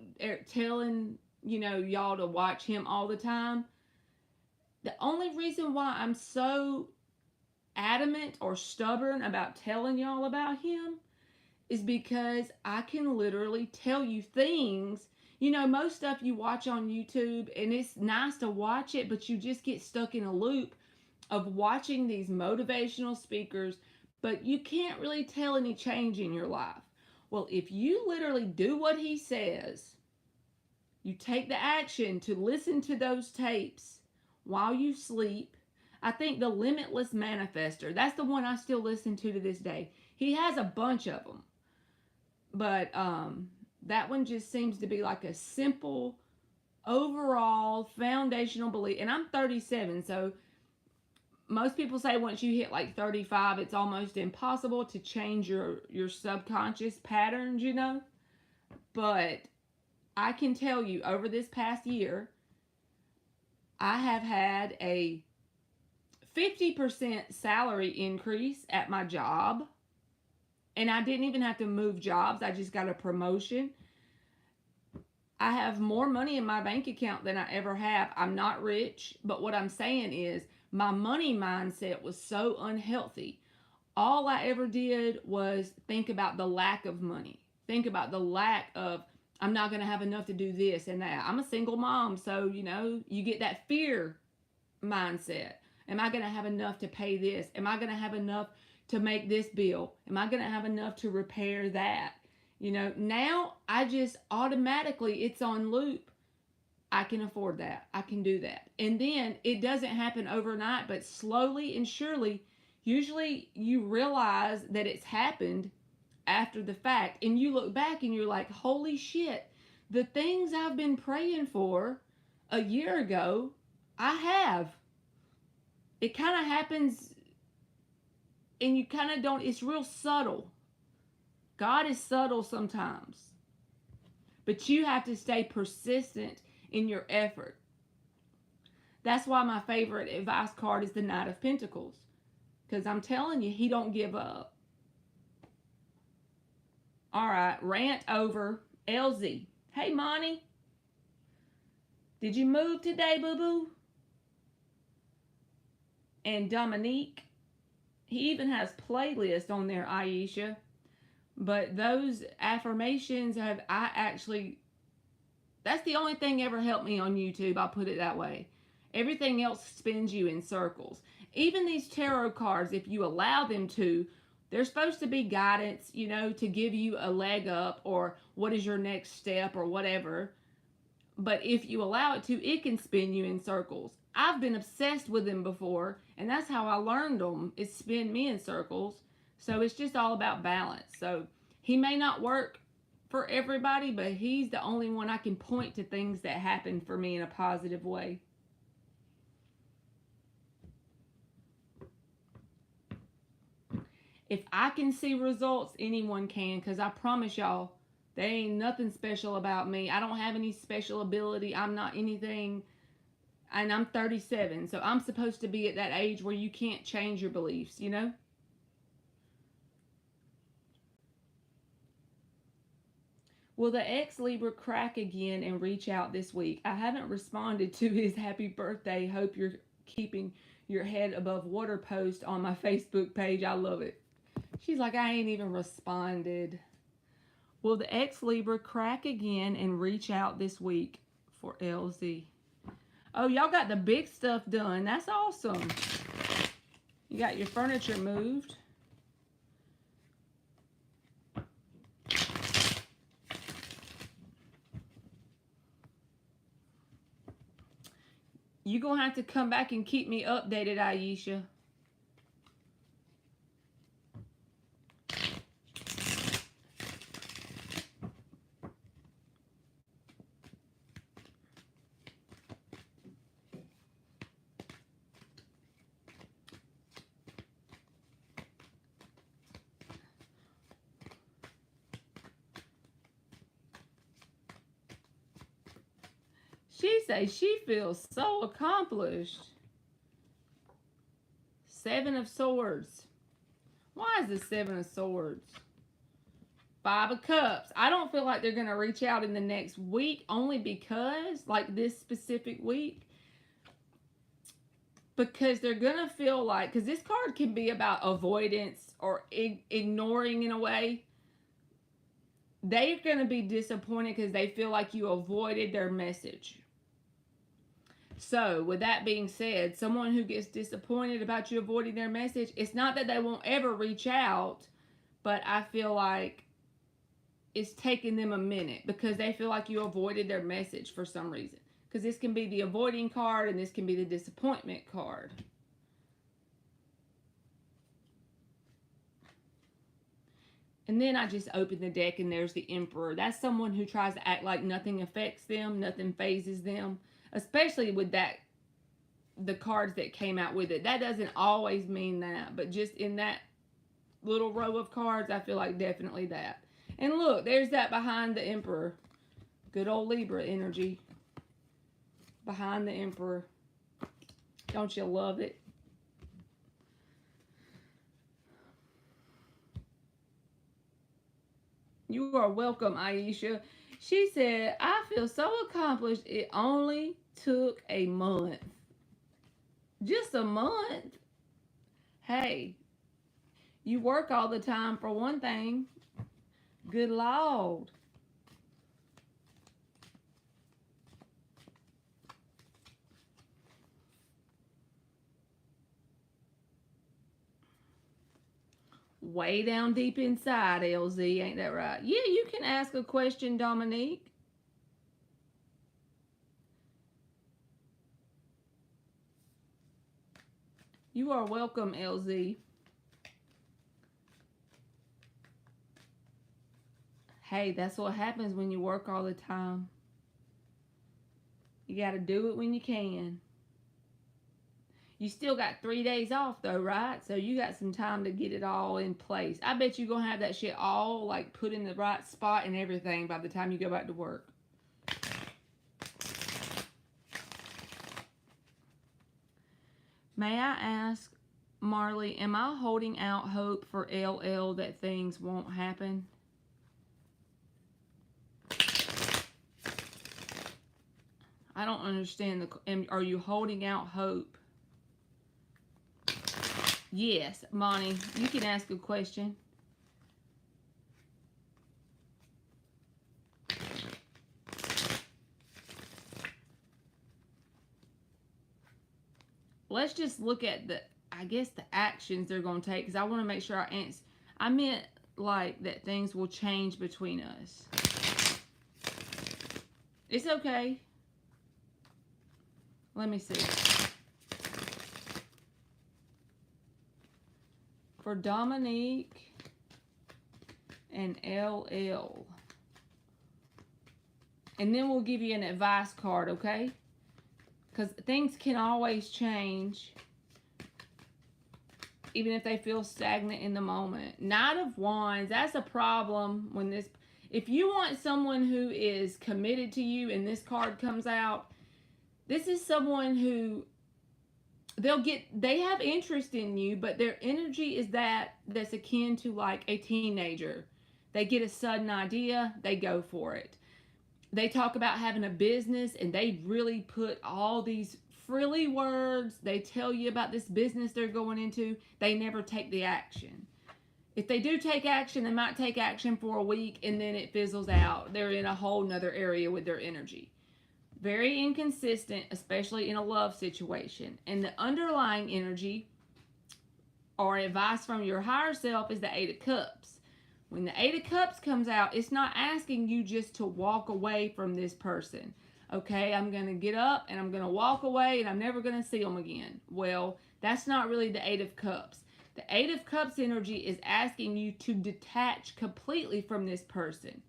telling, you know, y'all to watch him all the time, the only reason why I'm so adamant or stubborn about telling y'all about him is because I can literally tell you things. You know, most stuff you watch on YouTube, and it's nice to watch it, but you just get stuck in a loop of watching these motivational speakers, but you can't really tell any change in your life. Well, if you literally do what he says, you take the action to listen to those tapes while you sleep. I think the Limitless Manifester, that's the one I still listen to this day. He has a bunch of them, but that one just seems to be like a simple, overall, foundational belief. And I'm 37, so most people say once you hit like 35, it's almost impossible to change your subconscious patterns, you know. But I can tell you, over this past year, I have had a 50% salary increase at my job. And I didn't even have to move jobs. I just got a promotion. I have more money in my bank account than I ever have. I'm not rich, but what I'm saying is my money mindset was so unhealthy. All I ever did was think about the lack of money. Think about the lack of, I'm not going to have enough to do this and that. I'm a single mom, so, you know, you get that fear mindset. Am I going to have enough to pay this? Am I going to have enough to make this bill? Am I going to have enough to repair that? You know, now I just automatically, it's on loop. I can afford that. I can do that. And then it doesn't happen overnight, but slowly and surely, usually you realize that it's happened after the fact. And you look back and you're like, holy shit, the things I've been praying for a year ago, I have. It kind of happens and you kind of don't, it's real subtle. God is subtle sometimes. But you have to stay persistent in your effort. That's why my favorite advice card is the Knight of Pentacles. Because I'm telling you, he don't give up. All right, rant over. LZ. Hey, Monty. Did you move today, boo-boo? And Dominique. He even has playlists on there, Aisha. But those affirmations have, that's the only thing ever helped me on YouTube. I'll put it that way. Everything else spins you in circles. Even these tarot cards, if you allow them to, they're supposed to be guidance, you know, to give you a leg up or what is your next step or whatever. But if you allow it to, it can spin you in circles. I've been obsessed with them before, and that's how I learned them, is spin me in circles. So it's just all about balance. So he may not work for everybody, but he's the only one I can point to things that happen for me in a positive way. If I can see results, anyone can, because I promise y'all, there ain't nothing special about me. I don't have any special ability. I'm not anything, and I'm 37, so I'm supposed to be at that age where you can't change your beliefs, you know? Will the ex-Libra crack again and reach out this week? I haven't responded to his happy birthday. Hope you're keeping your head above water post on my Facebook page. I love it. She's like, I ain't even responded. Will the ex-Libra crack again and reach out this week for LZ? Oh, y'all got the big stuff done. That's awesome. You got your furniture moved. You're going to have to come back and keep me updated, Aisha. She says she feels so accomplished. Seven of Swords. Why is the Seven of Swords? Five of Cups. I don't feel like they're going to reach out in the next week, only because, like this specific week, because they're going to feel like, because this card can be about avoidance or ignoring in a way. They're going to be disappointed because they feel like you avoided their message. So, with that being said, someone who gets disappointed about you avoiding their message, it's not that they won't ever reach out, but I feel like it's taking them a minute because they feel like you avoided their message for some reason. Because this can be the avoiding card and this can be the disappointment card. And then I just open the deck and there's the Emperor. That's someone who tries to act like nothing affects them, nothing phases them. Especially with that, the cards that came out with it. That doesn't always mean that, but just in that little row of cards, I feel like definitely that. And look, there's that behind the Emperor. Good old Libra energy. Behind the Emperor. Don't you love it? You are welcome, Aisha. She said, I feel so accomplished. It only took a month. Just a month? Hey, you work all the time for one thing. Good Lord. way down deep inside, LZ. Ain't that right? Yeah, you can ask a question, Dominique. You are welcome, LZ. Hey, that's what happens when you work all the time. You got to do it when you can. You still got 3 days off though, right? So you got some time to get it all in place. I bet you're going to have that shit all like put in the right spot and everything by the time you go back to work. May I ask, Marley, am I holding out hope for LL that things won't happen? I don't understand. Are you holding out hope? Yes, Monty, you can ask a question. Let's just look at the actions they're going to take, because I want to make sure I answer. I meant like that things will change between us. It's okay. Let me see. For Dominique and LL. And then we'll give you an advice card, okay? Because things can always change, even if they feel stagnant in the moment. Knight of Wands, that's a problem when this... If you want someone who is committed to you and this card comes out, this is someone who they have interest in you, but their energy is that's akin to like a teenager. They get a sudden idea, they go for it. They talk about having a business and they really put all these frilly words. They tell you about this business they're going into. They never take the action. If they do take action, they might take action for a week and then it fizzles out. They're in a whole nother area with their energy. Very inconsistent, especially in a love situation. And the underlying energy or advice from your higher self is the Eight of Cups. When the Eight of Cups comes out, it's not asking you just to walk away from this person. Okay, I'm going to get up and I'm going to walk away and I'm never going to see them again. Well, that's not really the Eight of Cups. The Eight of Cups energy is asking you to detach completely from this person.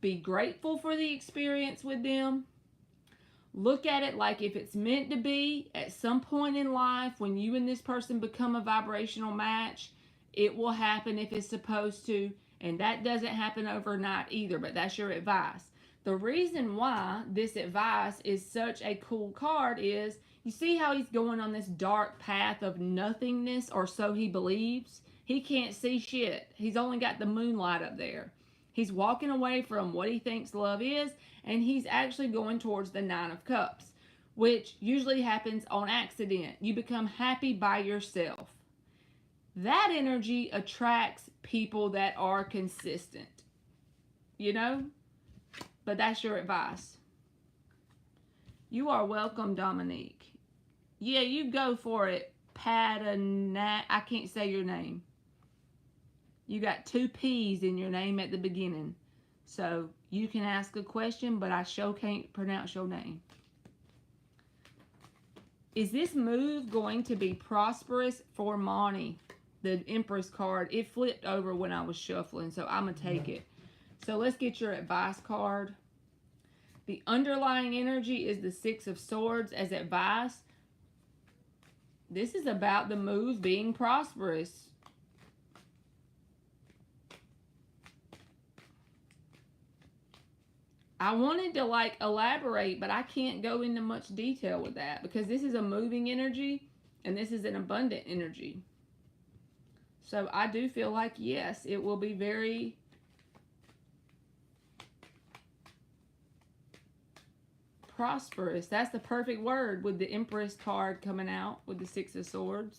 Be grateful for the experience with them. Look at it like if it's meant to be. At some point in life, when you and this person become a vibrational match, it will happen if it's supposed to. And that doesn't happen overnight either, but that's your advice. The reason why this advice is such a cool card is, you see how he's going on this dark path of nothingness, or so he believes? He can't see shit. He's only got the moonlight up there. He's walking away from what he thinks love is, and he's actually going towards the Nine of Cups, which usually happens on accident. You become happy by yourself. That energy attracts people that are consistent, you know? But that's your advice. You are welcome, Dominique. Yeah, you go for it. I can't say your name. You got 2 P's in your name at the beginning. So you can ask a question, but I sure can't pronounce your name. Is this move going to be prosperous for Monty? The Empress card, it flipped over when I was shuffling, so I'm going to take it. So let's get your advice card. The underlying energy is the Six of Swords as advice. This is about the move being prosperous. I wanted to like elaborate, but I can't go into much detail with that because this is a moving energy and this is an abundant energy. So I do feel like, yes, it will be very prosperous. That's the perfect word with the Empress card coming out with the Six of Swords.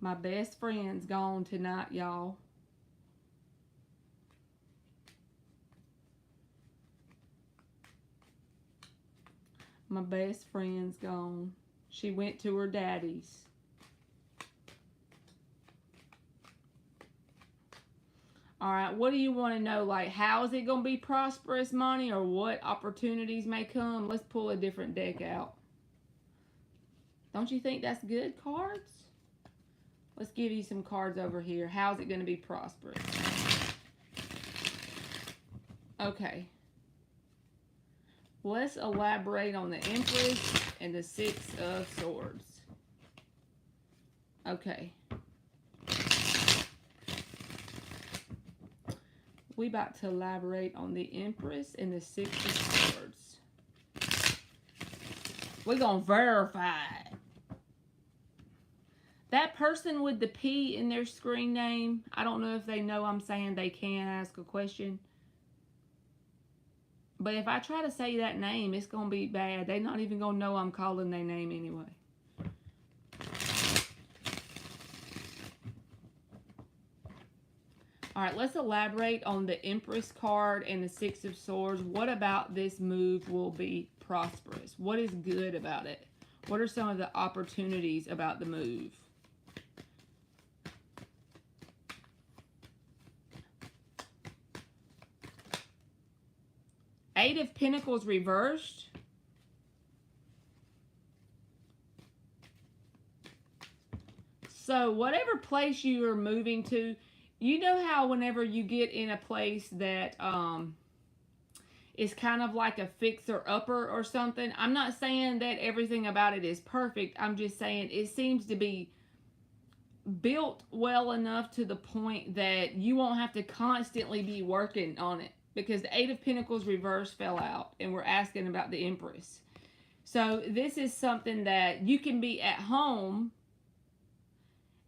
My best friend's gone tonight, y'all. My best friend's gone. She went to her daddy's. All right, what do you want to know? Like, how is it going to be prosperous, money, or what opportunities may come? Let's pull a different deck out. Don't you think that's good cards? Let's give you some cards over here. How's it going to be prosperous? Okay. Let's elaborate on the Empress and the Six of Swords. Okay. We about to elaborate on the Empress and the Six of Swords. We're going to verify it. That person with the P in their screen name, I don't know if they know I'm saying they can ask a question. But if I try to say that name, it's going to be bad. They're not even going to know I'm calling their name anyway. All right, let's elaborate on the Empress card and the Six of Swords. What about this move will be prosperous? What is good about it? What are some of the opportunities about the move? Eight of Pentacles reversed. So whatever place you are moving to, you know how whenever you get in a place that is kind of like a fixer-upper or something, I'm not saying that everything about it is perfect. I'm just saying it seems to be built well enough to the point that you won't have to constantly be working on it. Because the Eight of Pentacles reverse fell out, and we're asking about the Empress. So this is something that you can be at home,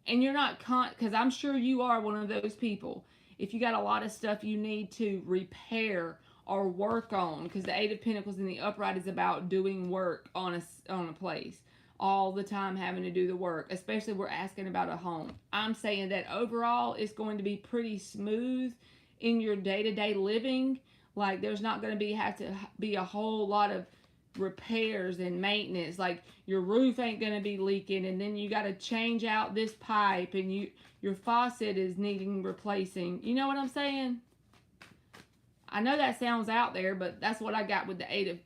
and you're not because I'm sure you are one of those people. If you got a lot of stuff you need to repair or work on, because the Eight of Pentacles in the upright is about doing work on a place all the time, having to do the work. Especially we're asking about a home. I'm saying that overall it's going to be pretty smooth in your day-to-day living. Like there's not going to have to be a whole lot of repairs and maintenance. Like your roof ain't going to be leaking, and then you got to change out this pipe, and your faucet is needing replacing. You know what I'm saying? I know that sounds out there, but that's what I got with the Eight of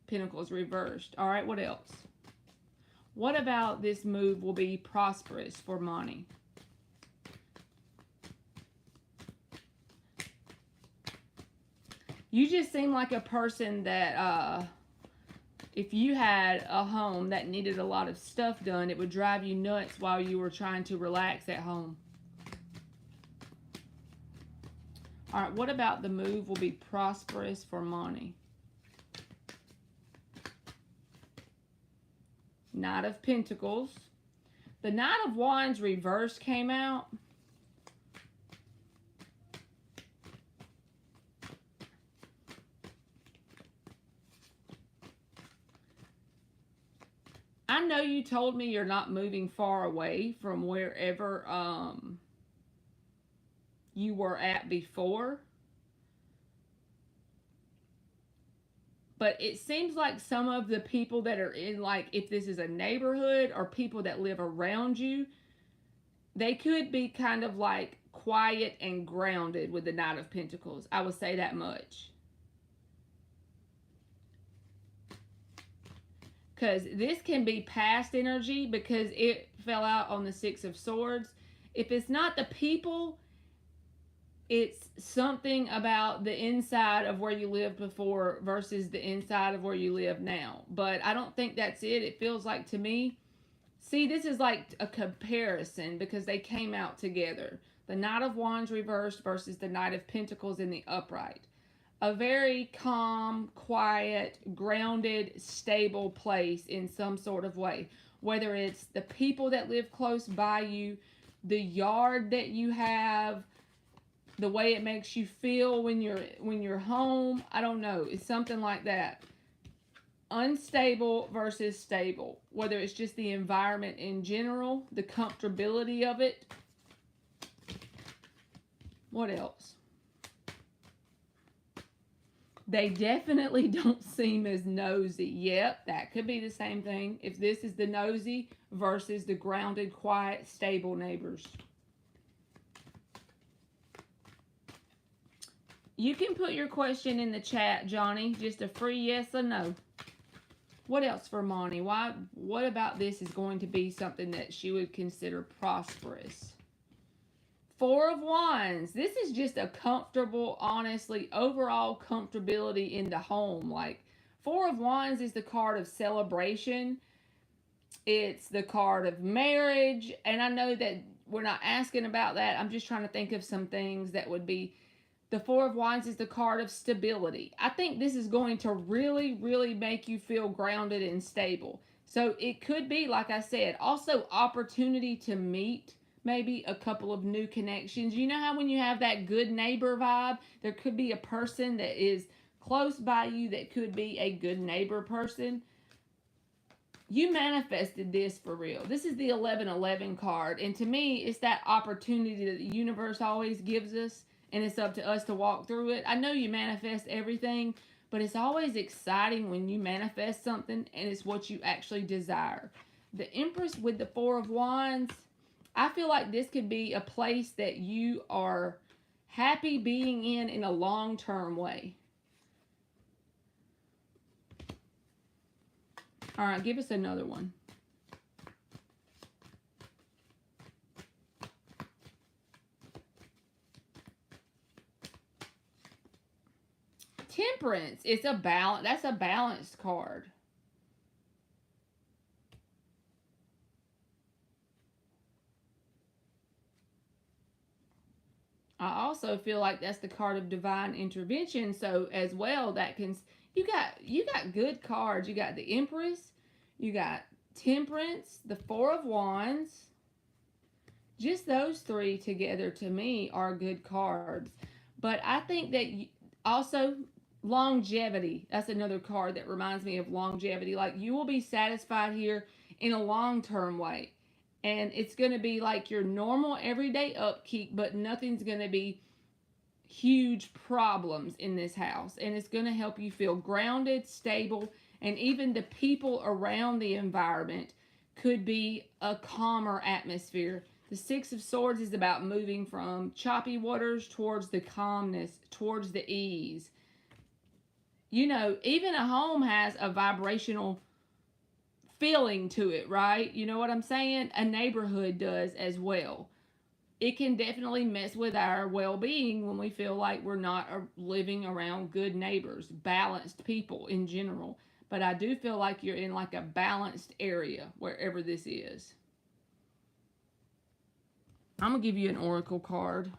Pentacles reversed. All right, what else? What about this move will be prosperous for money? You just seem like a person that if you had a home that needed a lot of stuff done, it would drive you nuts while you were trying to relax at home. All right, what about the move will be prosperous for money? Knight of Pentacles. The Knight of Wands reversed came out. I know you told me you're not moving far away from wherever you were at before. But it seems like some of the people that are in, like, if this is a neighborhood or people that live around you, they could be kind of like quiet and grounded with the Knight of Pentacles. I would say that much. Because this can be past energy because it fell out on the Six of Swords. If it's not the people, it's something about the inside of where you lived before versus the inside of where you live now. But I don't think that's it. It feels like to me, see, this is like a comparison because they came out together. The Knight of Wands reversed versus the Knight of Pentacles in the upright. A very calm, quiet, grounded, stable place in some sort of way. Whether it's the people that live close by you, the yard that you have, the way it makes you feel when you're home. I don't know. It's something like that. Unstable versus stable. Whether it's just the environment in general, the comfortability of it. What else? They definitely don't seem as nosy. Yep, that could be the same thing. If this is the nosy versus the grounded, quiet, stable neighbors. You can put your question in the chat, Johnny. Just a free yes or no. What else for Monty? What about this is going to be something that she would consider prosperous? Four of Wands. This is just a comfortable, honestly, overall comfortability in the home. Like, Four of Wands is the card of celebration. It's the card of marriage. And I know that we're not asking about that. I'm just trying to think of some things that would be. The Four of Wands is the card of stability. I think this is going to really, really make you feel grounded and stable. So it could be, like I said, also opportunity to meet maybe a couple of new connections. You know how when you have that good neighbor vibe, there could be a person that is close by you that could be a good neighbor person. You manifested this for real. This is the 1111 card. And to me, it's that opportunity that the universe always gives us. And it's up to us to walk through it. I know you manifest everything, but it's always exciting when you manifest something and it's what you actually desire. The Empress with the Four of Wands, I feel like this could be a place that you are happy being in a long-term way. All right, give us another one. Temperance. It's a balance. That's a balanced card. I also feel like that's the card of divine intervention. So as well, that can you got good cards. You got the Empress, you got Temperance, the Four of Wands. Just those three together to me are good cards. But I think that also longevity. That's another card that reminds me of longevity. Like you will be satisfied here in a long-term way. And it's going to be like your normal everyday upkeep, but nothing's going to be huge problems in this house. And it's going to help you feel grounded, stable, and even the people around the environment could be a calmer atmosphere. The Six of Swords is about moving from choppy waters towards the calmness, towards the ease. You know, even a home has a vibrational feeling to it, right? You know what I'm saying? A neighborhood does as well. It can definitely mess with our well-being when we feel like we're not living around good neighbors, balanced people in general. But I do feel like you're in like a balanced area wherever this is. I'm going to give you an oracle card.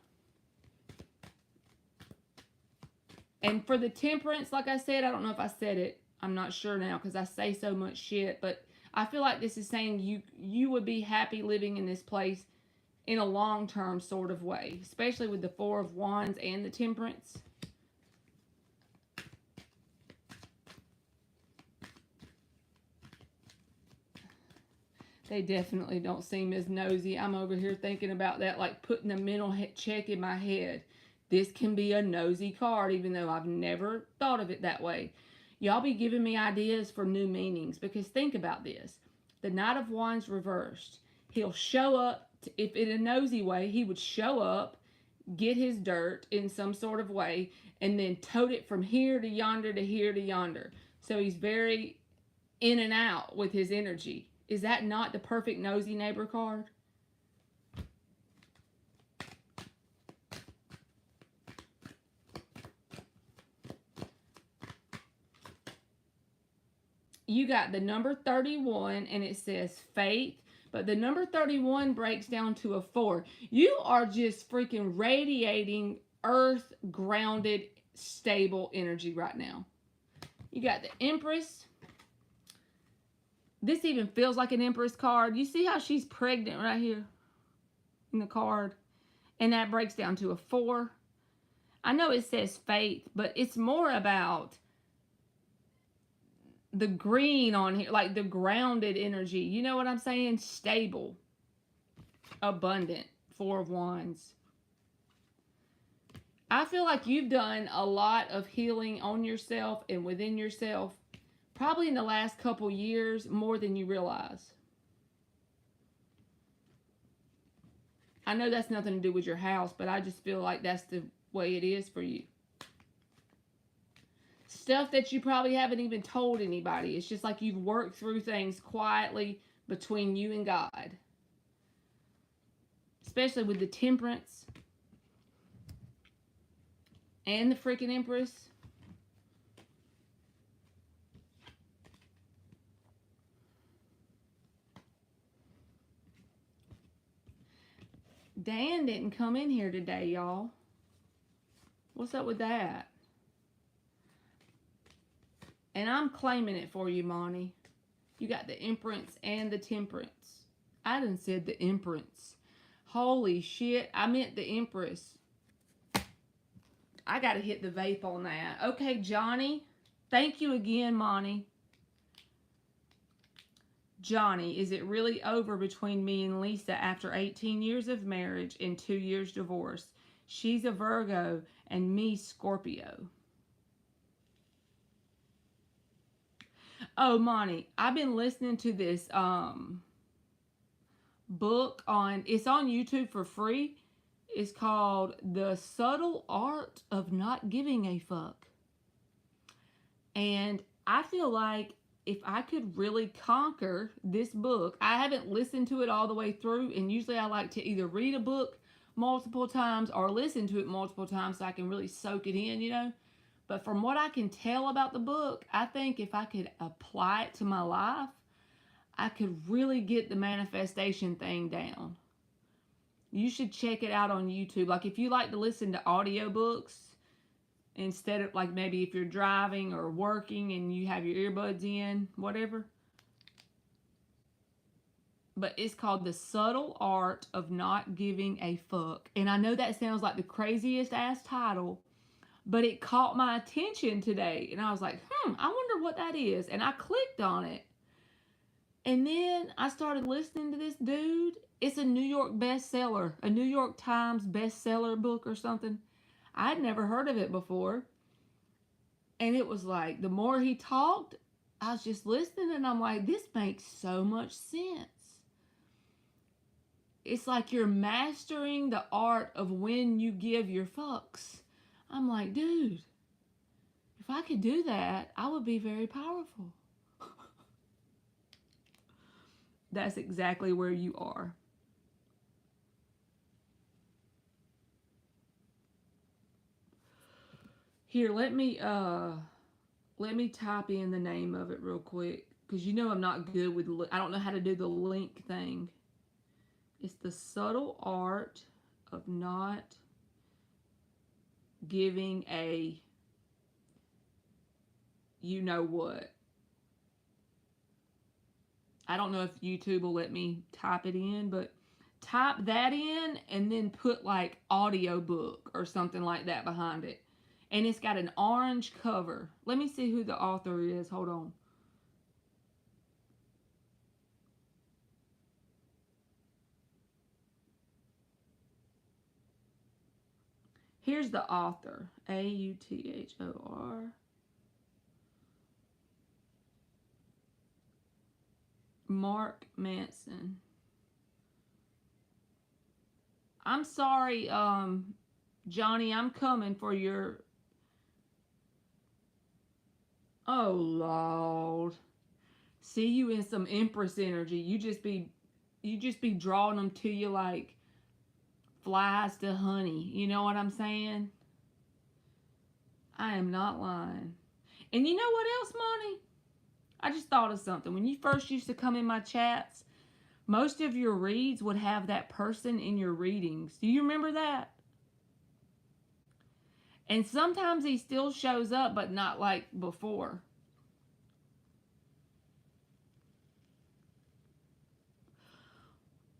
And for the Temperance, like I said, I don't know if I said it. I'm not sure now because I say so much shit. But I feel like this is saying you would be happy living in this place in a long-term sort of way. Especially with the Four of Wands and the Temperance. They definitely don't seem as nosy. I'm over here thinking about that, like putting a mental check in my head. This can be a nosy card, even though I've never thought of it that way. Y'all be giving me ideas for new meanings, because think about this. The Knight of Wands reversed. He'll show up, if in a nosy way, he would show up, get his dirt in some sort of way, and then tote it from here to yonder to here to yonder. So he's very in and out with his energy. Is that not the perfect nosy neighbor card? You got the number 31 and it says faith, but the number 31 breaks down to a 4. You are just freaking radiating earth grounded, stable energy right now. You got the Empress. This even feels like an Empress card. You see how she's pregnant right here in the card? And that breaks down to a 4. I know it says faith, but it's more about the green on here, like the grounded energy. You know what I'm saying? Stable, abundant. Four of Wands. I feel like you've done a lot of healing on yourself and within yourself, probably in the last couple years, more than you realize. I know that's nothing to do with your house, but I just feel like that's the way it is for you. Stuff that you probably haven't even told anybody. It's just like you've worked through things quietly between you and God. Especially with the Temperance and the freaking Empress. Dan didn't come in here today, y'all. What's up with that? And I'm claiming it for you, Monty. You got the Empress and the Temperance. I done said the Empress. Holy shit, I meant the Empress. I gotta hit the vape on that. Okay, Johnny. Thank you again, Monty. Johnny, is it really over between me and Lisa after 18 years of marriage and 2 years divorce? She's a Virgo and me Scorpio. Oh, Monty, I've been listening to this book it's on YouTube for free. It's called The Subtle Art of Not Giving a Fuck. And I feel like if I could really conquer this book, I haven't listened to it all the way through, and usually I like to either read a book multiple times or listen to it multiple times so I can really soak it in, you know. But from what I can tell about the book, I think if I could apply it to my life, I could really get the manifestation thing down. You should check it out on YouTube. Like if you like to listen to audiobooks, instead of like maybe if you're driving or working and you have your earbuds in, whatever. But it's called The Subtle Art of Not Giving a Fuck. And I know that sounds like the craziest ass title, but it caught my attention today. And I was like, I wonder what that is. And I clicked on it. And then I started listening to this dude. It's a New York bestseller, a New York Times bestseller book or something. I'd never heard of it before. And it was like, the more he talked, I was just listening and I'm like, this makes so much sense. It's like you're mastering the art of when you give your fucks. I'm like, dude, if I could do that, I would be very powerful. That's exactly where you are. Here, let me type in the name of it real quick, because you know I'm not good with, I don't know how to do the link thing. It's The Subtle Art of Not Giving a you know what. I don't know if YouTube will let me type it in, but type that in and then put like audiobook or something like that behind it. And it's got an orange cover. Let me see who the author is. Hold on. Here's the author. Author. Mark Manson. I'm sorry, Johnny, I'm coming for your... Oh, Lord. See you in some Empress energy. You just be drawing them to you like flies to honey. You know what I'm saying? I am not lying. And you know what else, Monty? I just thought of something. When you first used to come in my chats, most of your reads would have that person in your readings. Do you remember that? And sometimes he still shows up, but not like before.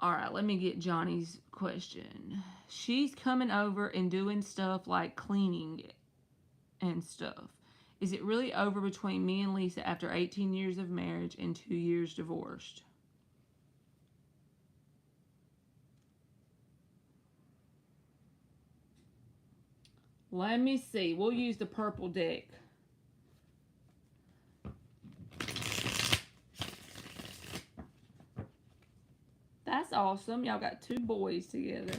All right, let me get Johnny's question. She's coming over and doing stuff like cleaning and stuff. Is it really over between me and Lisa after 18 years of marriage and 2 years divorced? Let me see. We'll use the purple deck. That's awesome. Y'all got two boys together.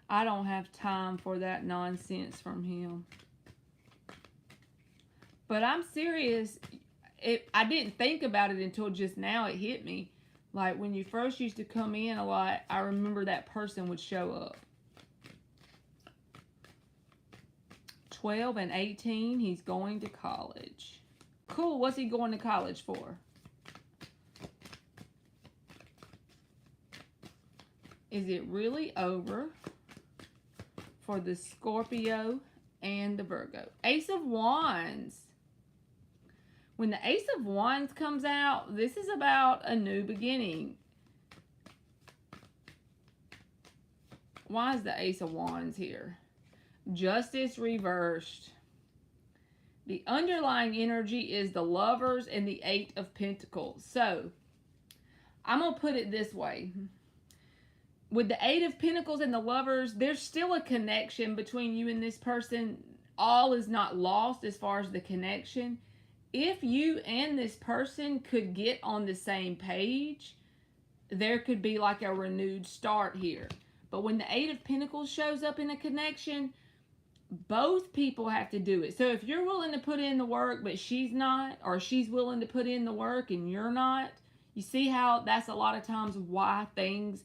I don't have time for that nonsense from him. But I'm serious. I didn't think about it until just now it hit me. Like when you first used to come in a lot, I remember that person would show up. 12 and 18, he's going to college. Cool, what's he going to college for? Is it really over for the Scorpio and the Virgo? Ace of Wands. When the Ace of Wands comes out, this is about a new beginning. Why is the Ace of Wands here? Justice reversed. The underlying energy is the Lovers and the Eight of Pentacles. So, I'm going to put it this way. With the Eight of Pentacles and the Lovers, there's still a connection between you and this person. All is not lost as far as the connection. If you and this person could get on the same page, there could be like a renewed start here. But when the Eight of Pentacles shows up in a connection, both people have to do it. So if you're willing to put in the work, but she's not, or she's willing to put in the work and you're not, you see how that's a lot of times why things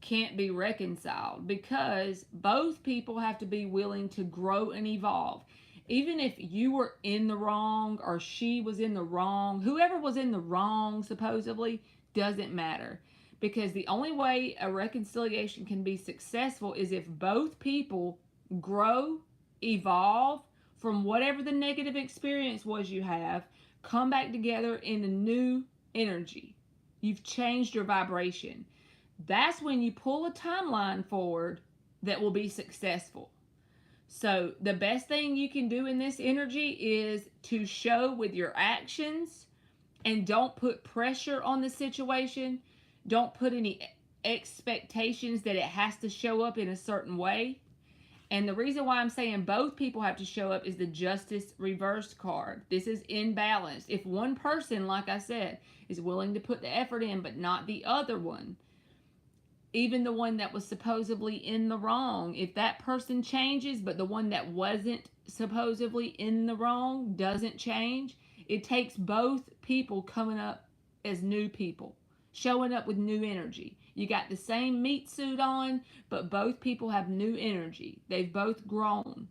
can't be reconciled, because both people have to be willing to grow and evolve. Even if you were in the wrong or she was in the wrong, whoever was in the wrong supposedly doesn't matter, because the only way a reconciliation can be successful is if both people grow, evolve from whatever the negative experience was you have, come back together in a new energy. You've changed your vibration. That's when you pull a timeline forward that will be successful. So the best thing you can do in this energy is to show with your actions, and don't put pressure on the situation. Don't put any expectations that it has to show up in a certain way. And the reason why I'm saying both people have to show up is the Justice reversed card. This is imbalanced. If one person, like I said, is willing to put the effort in, but not the other one, even the one that was supposedly in the wrong, if that person changes, but the one that wasn't supposedly in the wrong doesn't change, it takes both people coming up as new people, showing up with new energy. You got the same meat suit on, but both people have new energy. They've both grown.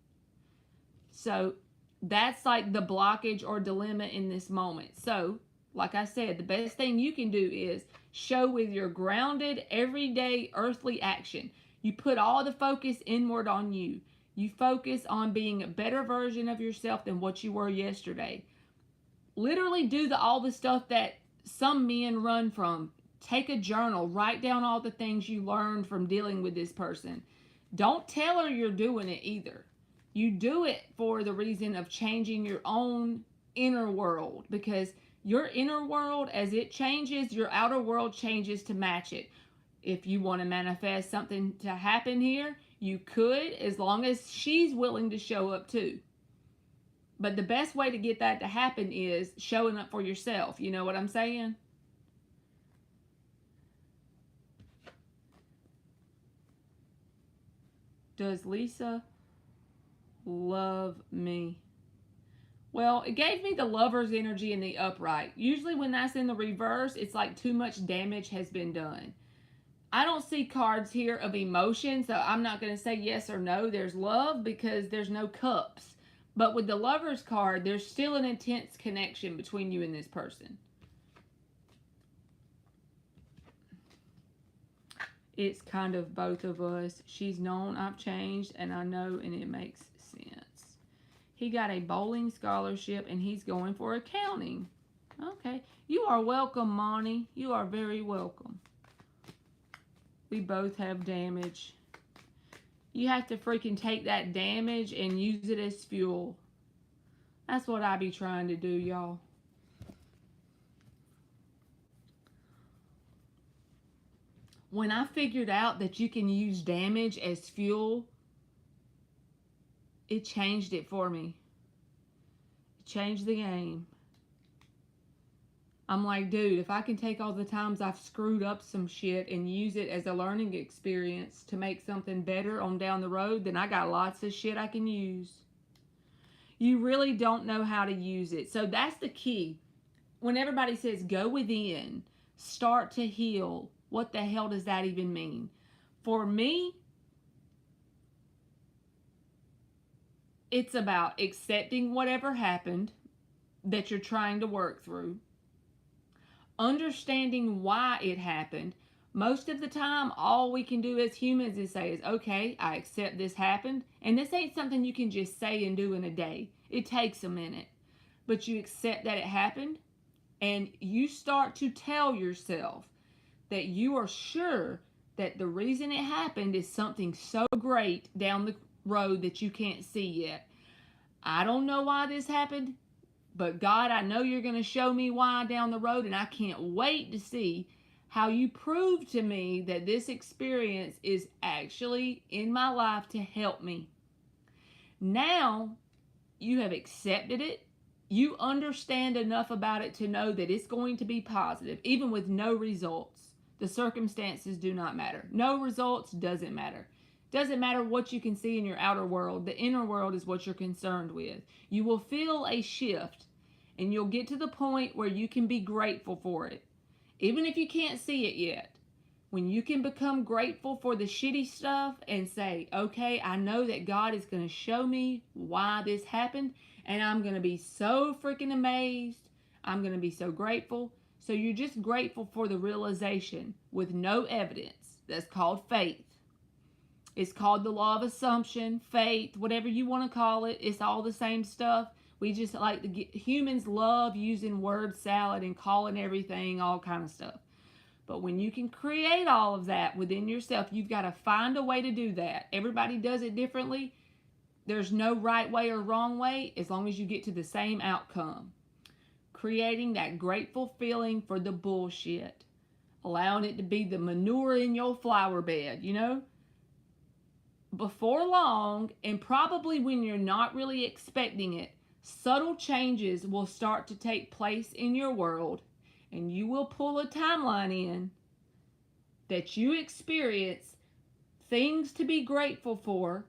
So that's like the blockage or dilemma in this moment. So, like I said, the best thing you can do is show with your grounded, everyday, earthly action. You put all the focus inward on you. You focus on being a better version of yourself than what you were yesterday. Literally do all the stuff that some men run from. Take a journal. Write down all the things you learned from dealing with this person. Don't tell her you're doing it either. You do it for the reason of changing your own inner world, because your inner world, as it changes, your outer world changes to match it. If you want to manifest something to happen here, you could, as long as she's willing to show up too. But the best way to get that to happen is showing up for yourself. You know what I'm saying? Does Lisa love me? Well, it gave me the Lover's energy in the upright. Usually when that's in the reverse, it's like too much damage has been done. I don't see cards here of emotion, so I'm not going to say yes or no. There's love because there's no cups. But with the Lover's card, there's still an intense connection between you and this person. It's kind of both of us. She's known I've changed, and I know, and it makes sense. He got a bowling scholarship, and he's going for accounting. Okay. You are welcome, Monty. You are very welcome. We both have damage. You have to freaking take that damage and use it as fuel. That's what I be trying to do, y'all. When I figured out that you can use damage as fuel, it changed it for me. It changed the game. I'm like, dude, if I can take all the times I've screwed up some shit and use it as a learning experience to make something better on down the road, then I got lots of shit I can use. You really don't know how to use it. So that's the key. When everybody says go within, start to heal, what the hell does that even mean? For me, it's about accepting whatever happened that you're trying to work through, understanding why it happened. Most of the time, all we can do as humans is say, okay, I accept this happened. And this ain't something you can just say and do in a day. It takes a minute. But you accept that it happened, and you start to tell yourself that you are sure that the reason it happened is something so great down the road that you can't see yet. I don't know why this happened, but God, I know you're going to show me why down the road, and I can't wait to see how you prove to me that this experience is actually in my life to help me. Now you have accepted it. You understand enough about it to know that it's going to be positive, even with no results. The circumstances do not matter. No results doesn't matter. Doesn't matter what you can see in your outer world. The inner world is what you're concerned with. You will feel a shift, and you'll get to the point where you can be grateful for it. Even if you can't see it yet. When you can become grateful for the shitty stuff and say, okay, I know that God is going to show me why this happened, and I'm going to be so freaking amazed. I'm going to be so grateful. So you're just grateful for the realization with no evidence. That's called faith. It's called the law of assumption, faith, whatever you want to call it. It's all the same stuff. We just like to get, humans love using word salad and calling everything all kind of stuff. But when you can create all of that within yourself, you've got to find a way to do that. Everybody does it differently. There's no right way or wrong way as long as you get to the same outcome. Creating that grateful feeling for the bullshit. Allowing it to be the manure in your flower bed, you know? Before long, and probably when you're not really expecting it, subtle changes will start to take place in your world, and you will pull a timeline in that you experience things to be grateful for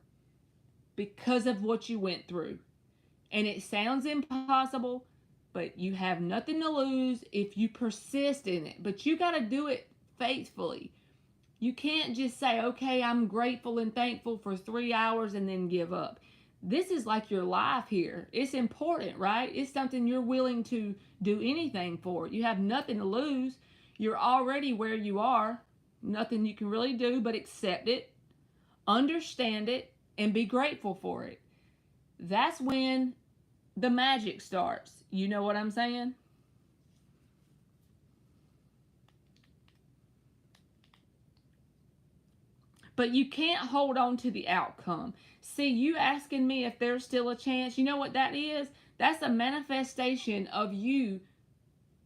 because of what you went through. And it sounds impossible, but you have nothing to lose if you persist in it. But you got to do it faithfully. You can't just say, okay, I'm grateful and thankful for 3 hours and then give up. This is like your life here. It's important, right? It's something you're willing to do anything for. You have nothing to lose. You're already where you are. Nothing you can really do but accept it, understand it, and be grateful for it. That's when the magic starts. You know what I'm saying? But you can't hold on to the outcome. See, you asking me if there's still a chance, you know what that is? That's a manifestation of you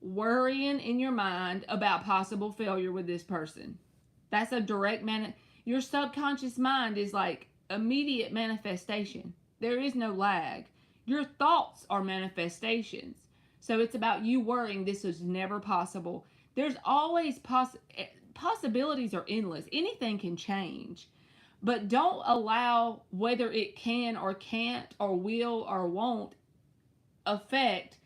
worrying in your mind about possible failure with this person. That's a direct your subconscious mind is like immediate manifestation. There is no lag. Your thoughts are manifestations. So it's about you worrying this is never possible. There's always possibilities are endless. Anything can change. But don't allow whether it can or can't or will or won't affect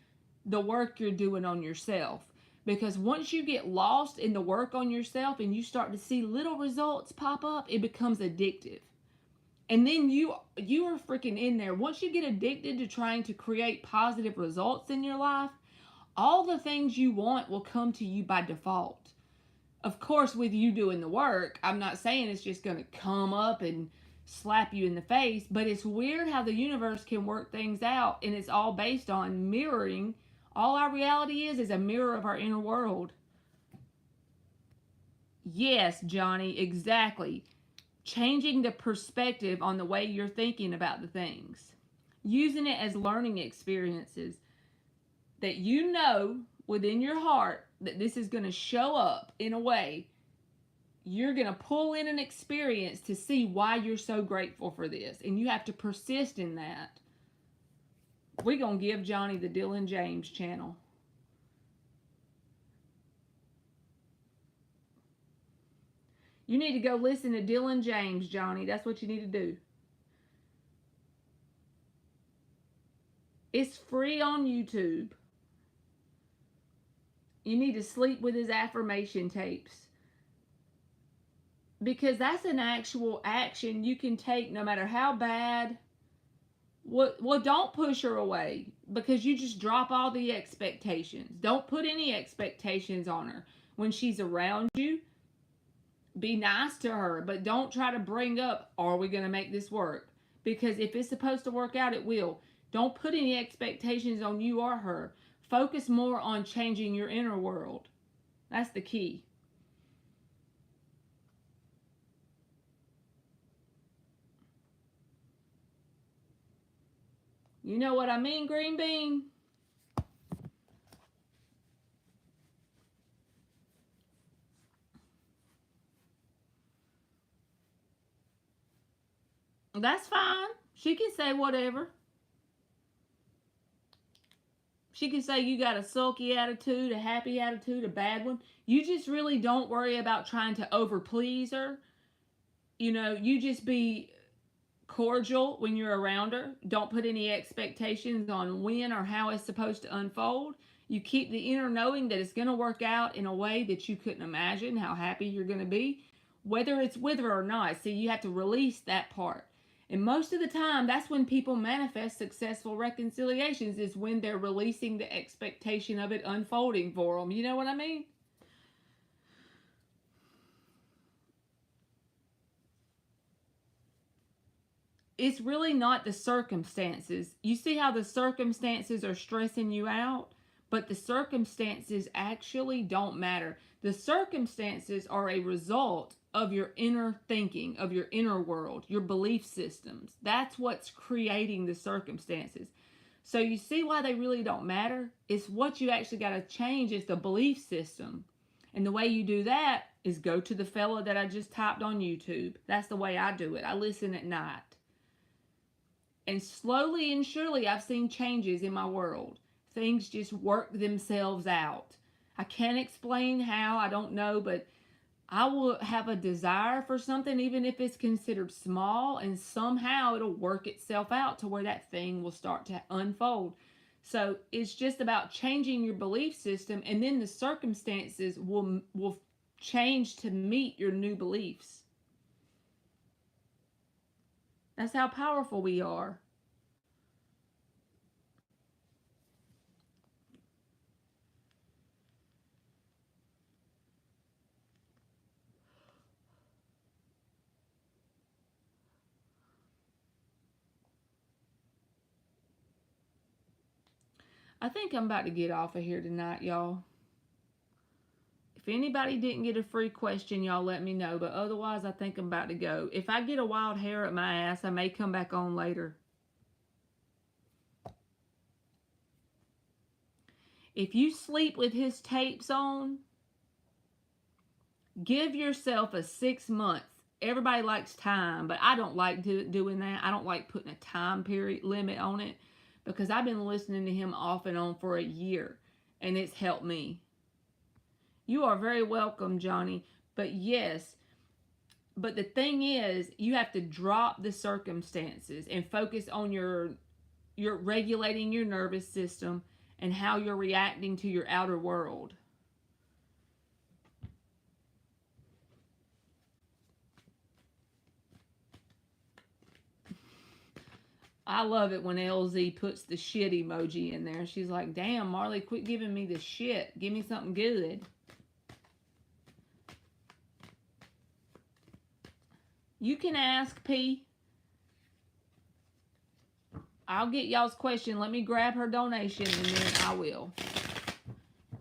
the work you're doing on yourself. Because once you get lost in the work on yourself and you start to see little results pop up, it becomes addictive. And then you are freaking in there. Once you get addicted to trying to create positive results in your life, all the things you want will come to you by default. Of course, with you doing the work, I'm not saying it's just going to come up and slap you in the face, but it's weird how the universe can work things out, and it's all based on mirroring. All our reality is a mirror of our inner world. Yes, Johnny, exactly. Changing the perspective on the way you're thinking about the things. Using it as learning experiences that you know within your heart that this is going to show up in a way you're going to pull in an experience to see why you're so grateful for this. And you have to persist in that. We're going to give Johnny the Dylan James channel. You need to go listen to Dylan James, Johnny. That's what you need to do. It's free on YouTube. You need to sleep with his affirmation tapes. Because that's an actual action you can take no matter how bad. Well, don't push her away, because you just drop all the expectations. Don't put any expectations on her. When she's around you, be nice to her, but don't try to bring up, are we going to make this work? Because if it's supposed to work out, it will. Don't put any expectations on you or her. Focus more on changing your inner world. That's the key. You know what I mean, Green Bean? That's fine. She can say whatever. She can say you got a sulky attitude, a happy attitude, a bad one. You just really don't worry about trying to overplease her. You know, you just be cordial when you're around her. Don't put any expectations on when or how it's supposed to unfold. You keep the inner knowing that it's going to work out in a way that you couldn't imagine how happy you're going to be, whether it's with her or not. See, you have to release that part. And most of the time, that's when people manifest successful reconciliations, is when they're releasing the expectation of it unfolding for them. You know what I mean? It's really not the circumstances. You see how the circumstances are stressing you out? But the circumstances actually don't matter. The circumstances are a result of your inner thinking, of your inner world, your belief systems. That's what's creating the circumstances. So you see why they really don't matter? It's what you actually got to change is the belief system. And the way you do that is go to the fella that I just typed on YouTube. That's the way I do it. I listen at night. And slowly and surely I've seen changes in my world. Things just work themselves out. I can't explain how, I don't know, but I will have a desire for something, even if it's considered small, and somehow it'll work itself out to where that thing will start to unfold. So it's just about changing your belief system, and then the circumstances will change to meet your new beliefs. That's how powerful we are. I think I'm about to get off of here tonight, y'all. If anybody didn't get a free question, y'all let me know. But otherwise, I think I'm about to go. If I get a wild hair at my ass, I may come back on later. If you sleep with his tapes on, give yourself a 6 months. Everybody likes time, but I don't like doing that. I don't like putting a time period limit on it, because I've been listening to him off and on for a year, and it's helped me. You are very welcome, Johnny. But yes, but the thing is, you have to drop the circumstances and focus on your regulating your nervous system and how you're reacting to your outer world. I love it when LZ puts the shit emoji in there. She's like, damn, Marley, quit giving me the shit. Give me something good. You can ask P. I'll get y'all's question. Let me grab her donation and then I will.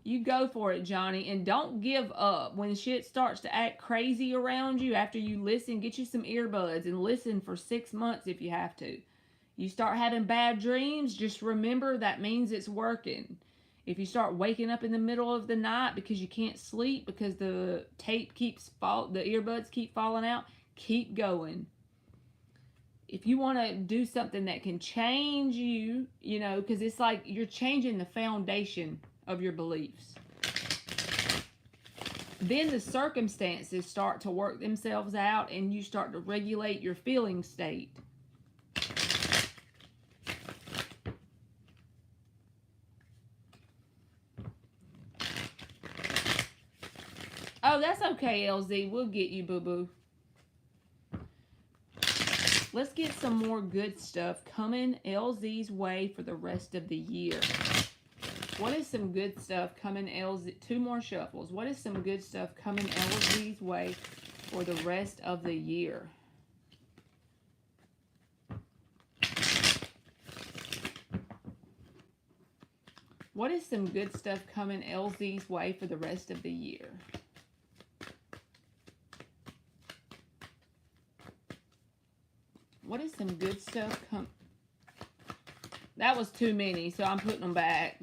You go for it, Johnny. And don't give up. When shit starts to act crazy around you, after you listen, get you some earbuds and listen for 6 months if you have to. You start having bad dreams, just remember that means it's working. If you start waking up in the middle of the night because you can't sleep because the the earbuds keep falling out, keep going. If you want to do something that can change you, you know, because it's like you're changing the foundation of your beliefs. Then the circumstances start to work themselves out and you start to regulate your feeling state. Oh, that's okay, LZ. We'll get you, boo-boo. Let's get some more good stuff coming LZ's way for the rest of the year. What is some good stuff coming LZ? 2 more shuffles. What is some good stuff coming LZ's way for the rest of the year? What is some good stuff coming LZ's way for the rest of the year? What is some good stuff That was too many, so I'm putting them back.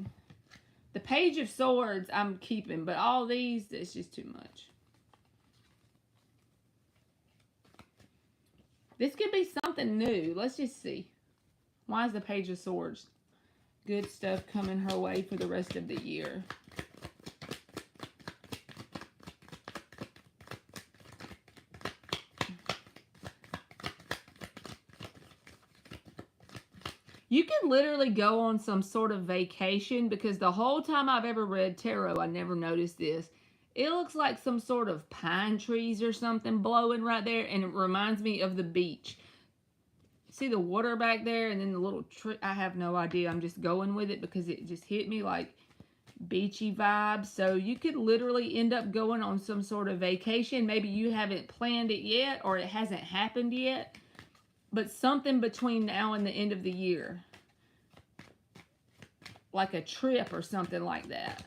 The Page of Swords I'm keeping, but all these, it's just too much. This could be something new. Let's just see. Why is the Page of Swords? Good stuff coming her way for the rest of the year. You can literally go on some sort of vacation because the whole time I've ever read tarot, I never noticed this. It looks like some sort of pine trees or something blowing right there, and it reminds me of the beach. See the water back there and then the little tree? I have no idea. I'm just going with it because it just hit me like beachy vibes. So you could literally end up going on some sort of vacation. Maybe you haven't planned it yet or it hasn't happened yet. But something between now and the end of the year. Like a trip or something like that.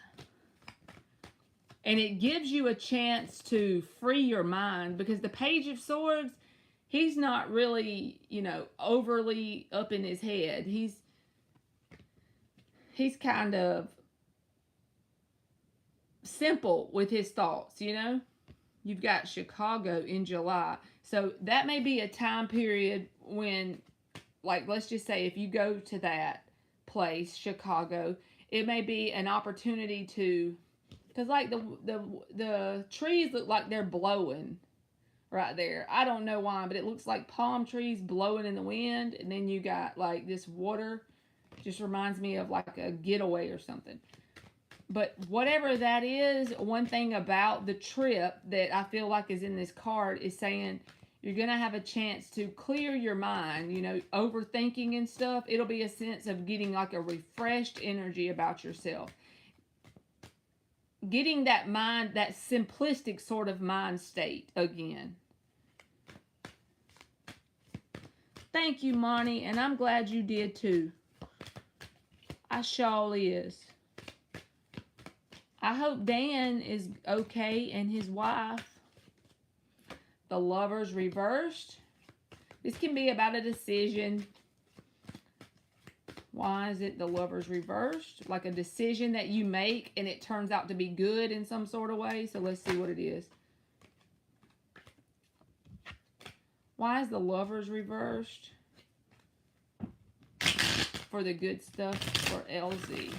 And it gives you a chance to free your mind. Because the Page of Swords, he's not really, you know, overly up in his head. He's kind of simple with his thoughts, you know. You've got Chicago in July. So that may be a time period when, like, let's just say if you go to that place, Chicago, it may be an opportunity to, because like the trees look like they're blowing right there. I don't know why, but it looks like palm trees blowing in the wind, and then you got like this water. Just reminds me of like a getaway or something. But whatever that is, one thing about the trip that I feel like is in this card is saying you're going to have a chance to clear your mind, you know, overthinking and stuff. It'll be a sense of getting like a refreshed energy about yourself. Getting that mind, that simplistic sort of mind state again. Thank you, Monty, and I'm glad you did too. I sure is. I hope Dan is okay and his wife. The Lovers reversed. This can be about a decision. Why is it the Lovers reversed? Like a decision that you make and it turns out to be good in some sort of way. So let's see what it is. Why is the Lovers reversed? For the good stuff for LZ.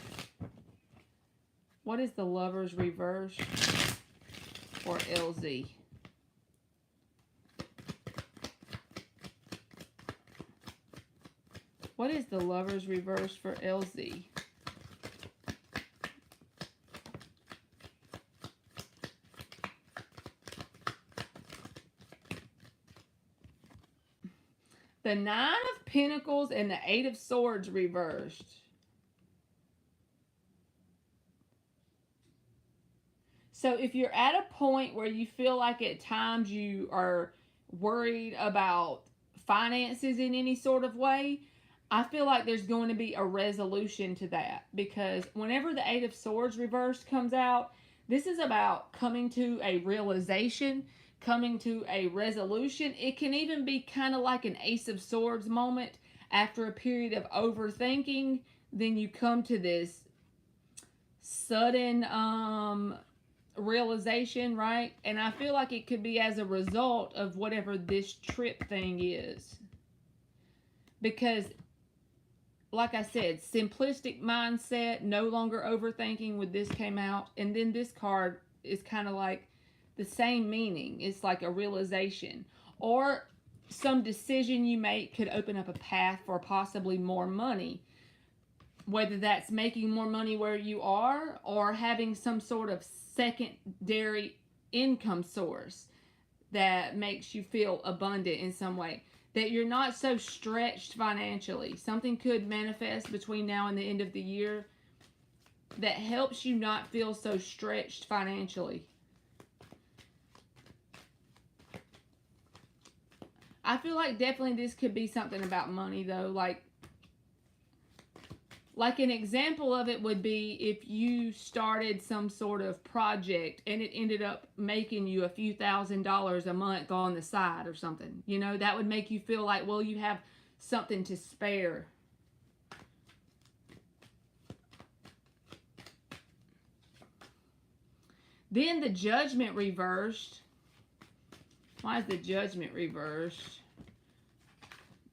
What is the Lovers reversed for LZ? What is the Lovers reversed for LZ? The Nine of Pentacles and the Eight of Swords reversed. So if you're at a point where you feel like at times you are worried about finances in any sort of way, I feel like there's going to be a resolution to that. Because whenever the Eight of Swords reversed comes out, this is about coming to a realization, coming to a resolution. It can even be kind of like an Ace of Swords moment. After a period of overthinking, then you come to this sudden realization, right? And I feel like it could be as a result of whatever this trip thing is. Because, like I said, simplistic mindset, no longer overthinking when this came out. And then this card is kind of like the same meaning. It's like a realization. Or some decision you make could open up a path for possibly more money. Whether that's making more money where you are or having some sort of secondary income source that makes you feel abundant in some way. That you're not so stretched financially. Something could manifest between now and the end of the year that helps you not feel so stretched financially. I feel like definitely this could be something about money though. Like an example of it would be if you started some sort of project and it ended up making you a few $1,000s a month on the side or something. You know, that would make you feel like, well, you have something to spare. Then the Judgment reversed. Why is the Judgment reversed?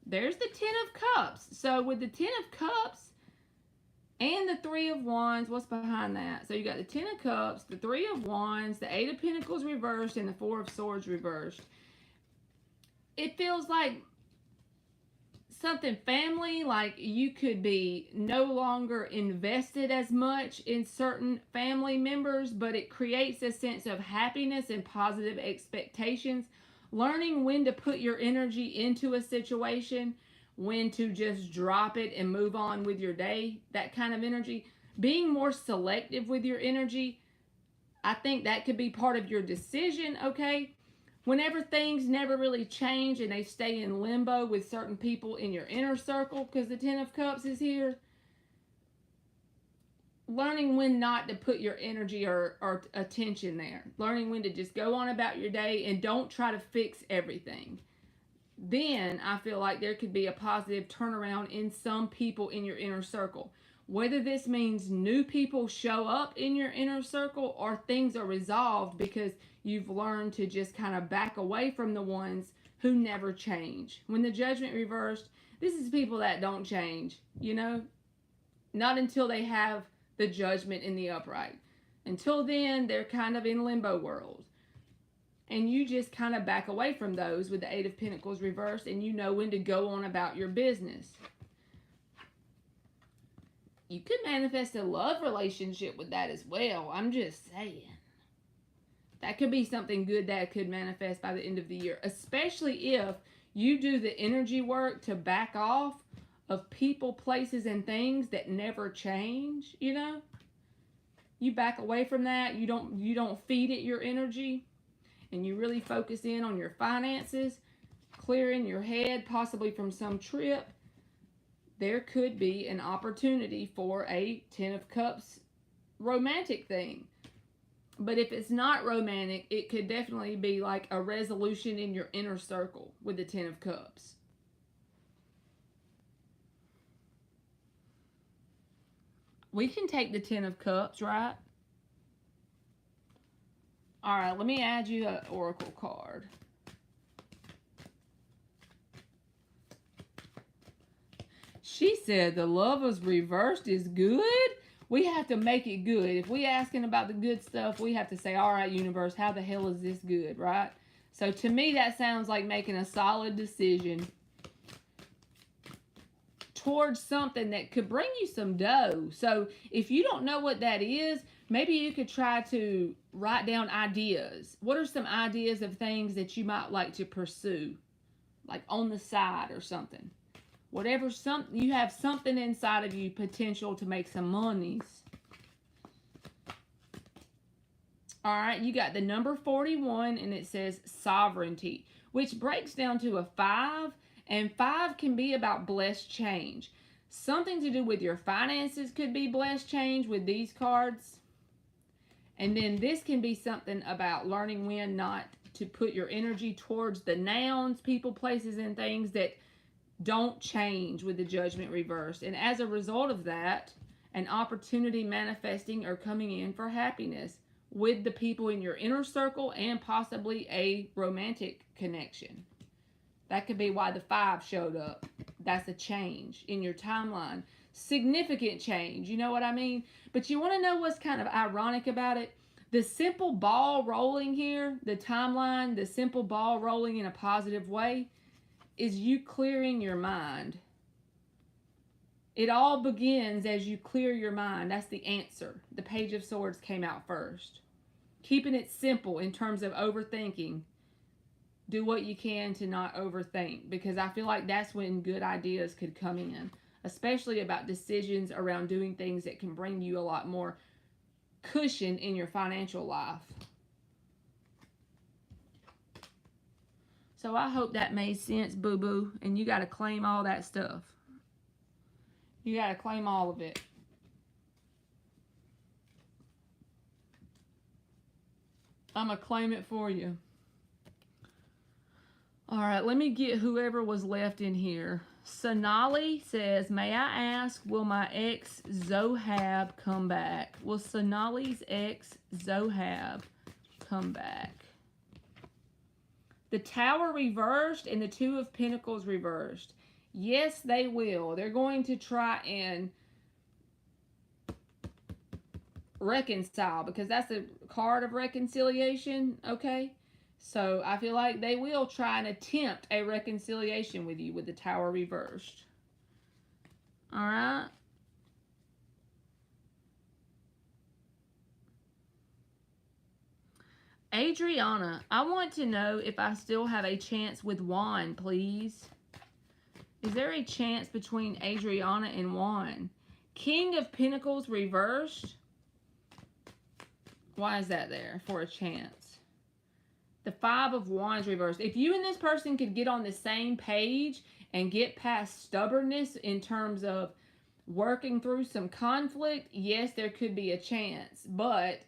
There's the Ten of Cups. So with the Ten of Cups and the Three of Wands, what's behind that? So you got the Ten of Cups, the Three of Wands, the Eight of Pentacles reversed, and the Four of Swords reversed. It feels like something family, like you could be no longer invested as much in certain family members, but it creates a sense of happiness and positive expectations. Learning when to put your energy into a situation, when to just drop it and move on with your day, that kind of energy. Being more selective with your energy, I think that could be part of your decision, okay? Whenever things never really change and they stay in limbo with certain people in your inner circle, because the Ten of Cups is here, learning when not to put your energy or attention there. Learning when to just go on about your day and don't try to fix everything. Then I feel like there could be a positive turnaround in some people in your inner circle. Whether this means new people show up in your inner circle or things are resolved because you've learned to just kind of back away from the ones who never change. When the Judgment reversed, this is people that don't change, you know? Not until they have the Judgment in the upright. Until then, they're kind of in limbo world. And you just kind of back away from those with the Eight of Pentacles reversed, and you know when to go on about your business. You could manifest a love relationship with that as well. I'm just saying. That could be something good that could manifest by the end of the year. Especially if you do the energy work to back off of people, places, and things that never change, you know? You back away from that. You don't feed it your energy. And you really focus in on your finances, clearing your head, possibly from some trip. There could be an opportunity for a Ten of Cups romantic thing. But if it's not romantic, it could definitely be like a resolution in your inner circle with the Ten of Cups. We can take the Ten of Cups, right? All right, let me add you an oracle card. She said the Lovers reversed is good. We have to make it good. If we asking about the good stuff, we have to say, all right, universe, how the hell is this good, right? So to me, that sounds like making a solid decision towards something that could bring you some dough. So if you don't know what that is, maybe you could try to write down ideas. What are some ideas of things that you might like to pursue? Like on the side or something. Whatever, you have something inside of you, potential to make some monies. All right, you got the number 41 and it says sovereignty, which breaks down to a 5. And 5 can be about blessed change. Something to do with your finances could be blessed change with these cards. And then this can be something about learning when not to put your energy towards the nouns, people, places, and things that don't change with the Judgment reversed. And as a result of that, an opportunity manifesting or coming in for happiness with the people in your inner circle and possibly a romantic connection. That could be why the 5 showed up. That's a change in your timeline. Significant change, you know what I mean? But you want to know what's kind of ironic about it? The simple ball rolling here, the timeline, the simple ball rolling in a positive way, is you clearing your mind. It all begins as you clear your mind. That's the answer. The Page of Swords came out first. Keeping it simple in terms of overthinking. Do what you can to not overthink, because I feel like that's when good ideas could come in, especially about decisions around doing things that can bring you a lot more cushion in your financial life. So I hope that made sense, boo-boo, and you got to claim all that stuff. You got to claim all of it. I'm going to claim it for you. All right, let me get whoever was left in here. Sonali says, may I ask, will my ex Zohab come back? Will Sonali's ex Zohab come back? The Tower reversed and the 2 of Pentacles reversed. Yes, they will. They're going to try and reconcile, because that's a card of reconciliation, okay? So I feel like they will try and attempt a reconciliation with you with the Tower reversed. All right. Adriana, I want to know if I still have a chance with Juan, please. Is there a chance between Adriana and Juan? King of Pentacles reversed. Why is that there for a chance? The 5 of Wands reversed. If you and this person could get on the same page and get past stubbornness in terms of working through some conflict, yes, there could be a chance. But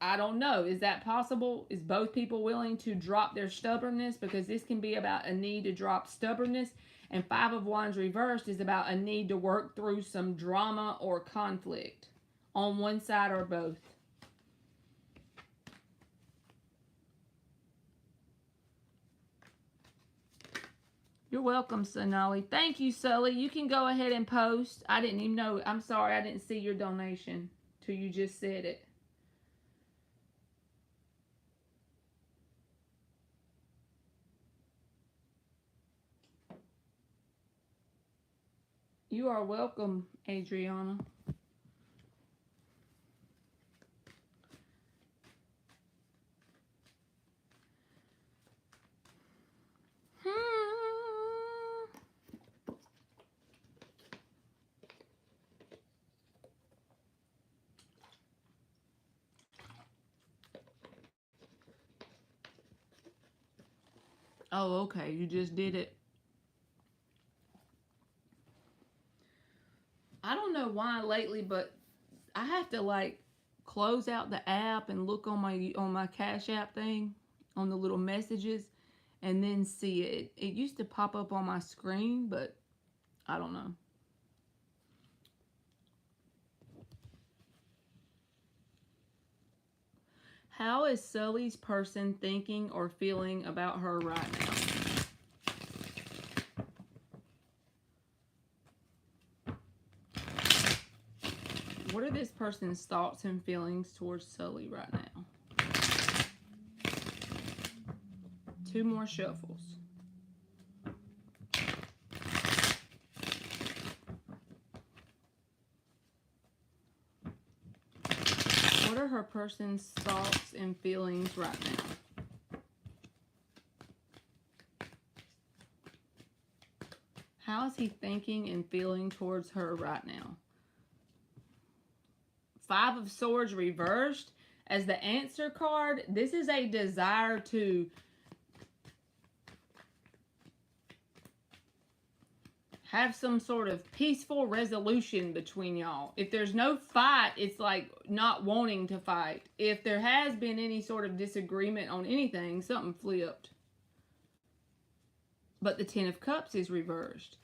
I don't know. Is that possible? Is both people willing to drop their stubbornness? Because this can be about a need to drop stubbornness. And 5 of Wands reversed is about a need to work through some drama or conflict on one side or both. You're welcome, Sonali. Thank you, Sully. You can go ahead and post. I didn't even know. I'm sorry, I didn't see your donation till you just said it. You are welcome, Adriana. Oh, okay. You just did it. I don't know why lately, but I have to like close out the app and look on my Cash App thing, on the little messages, and then see it. It used to pop up on my screen, but I don't know. How is Sully's person thinking or feeling about her right now? What are this person's thoughts and feelings towards Sully right now? 2 more shuffles. What are her person's thoughts and feelings right now? How is he thinking and feeling towards her right now? 5 of Swords reversed as the answer card. This is a desire to have some sort of peaceful resolution between y'all. If there's no fight, it's like not wanting to fight. If there has been any sort of disagreement on anything, something flipped. But the 10 of Cups is reversed.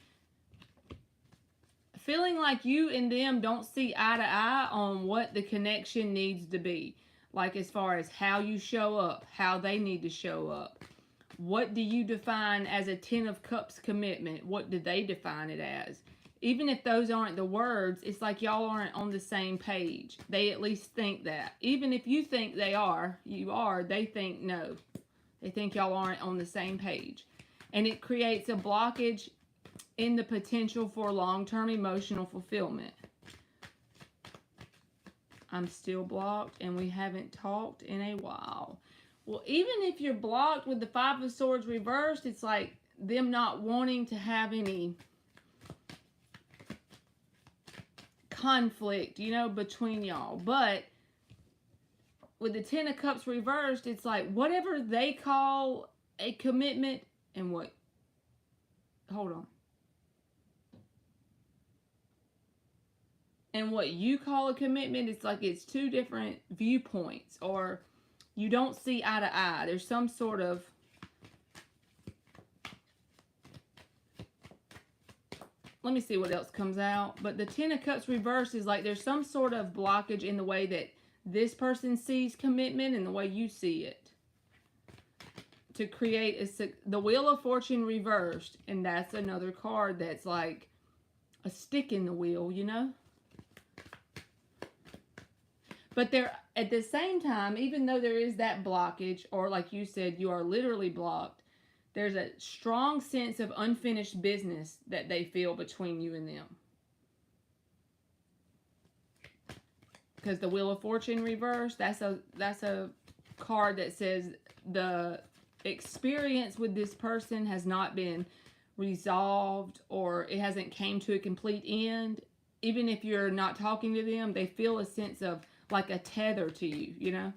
feeling like you and them don't see eye to eye on what the connection needs to be. Like as far as how you show up, how they need to show up. What do you define as a 10 of Cups commitment? What do they define it as? Even if those aren't the words, it's like y'all aren't on the same page. They at least think that. Even if you think you are, they think no. They think y'all aren't on the same page. And it creates a blockage in the potential for long-term emotional fulfillment. I'm still blocked and we haven't talked in a while. Well, even if you're blocked with the Five of Swords reversed, it's like them not wanting to have any conflict, you know, between y'all. But with the Ten of Cups reversed, it's like whatever they call a commitment and what... Hold on. And what you call a commitment, it's like it's two different viewpoints, or you don't see eye to eye. There's some sort of... Let me see what else comes out. But the Ten of Cups reversed is like there's some sort of blockage in the way that this person sees commitment and the way you see it. To create the Wheel of Fortune reversed. And that's another card that's like a stick in the wheel, you know? But there, at the same time, even though there is that blockage, or like you said, you are literally blocked, there's a strong sense of unfinished business that they feel between you and them. Because the Wheel of Fortune reversed, that's a card that says the experience with this person has not been resolved, or it hasn't came to a complete end. Even if you're not talking to them, they feel a sense of like a tether to you, you know?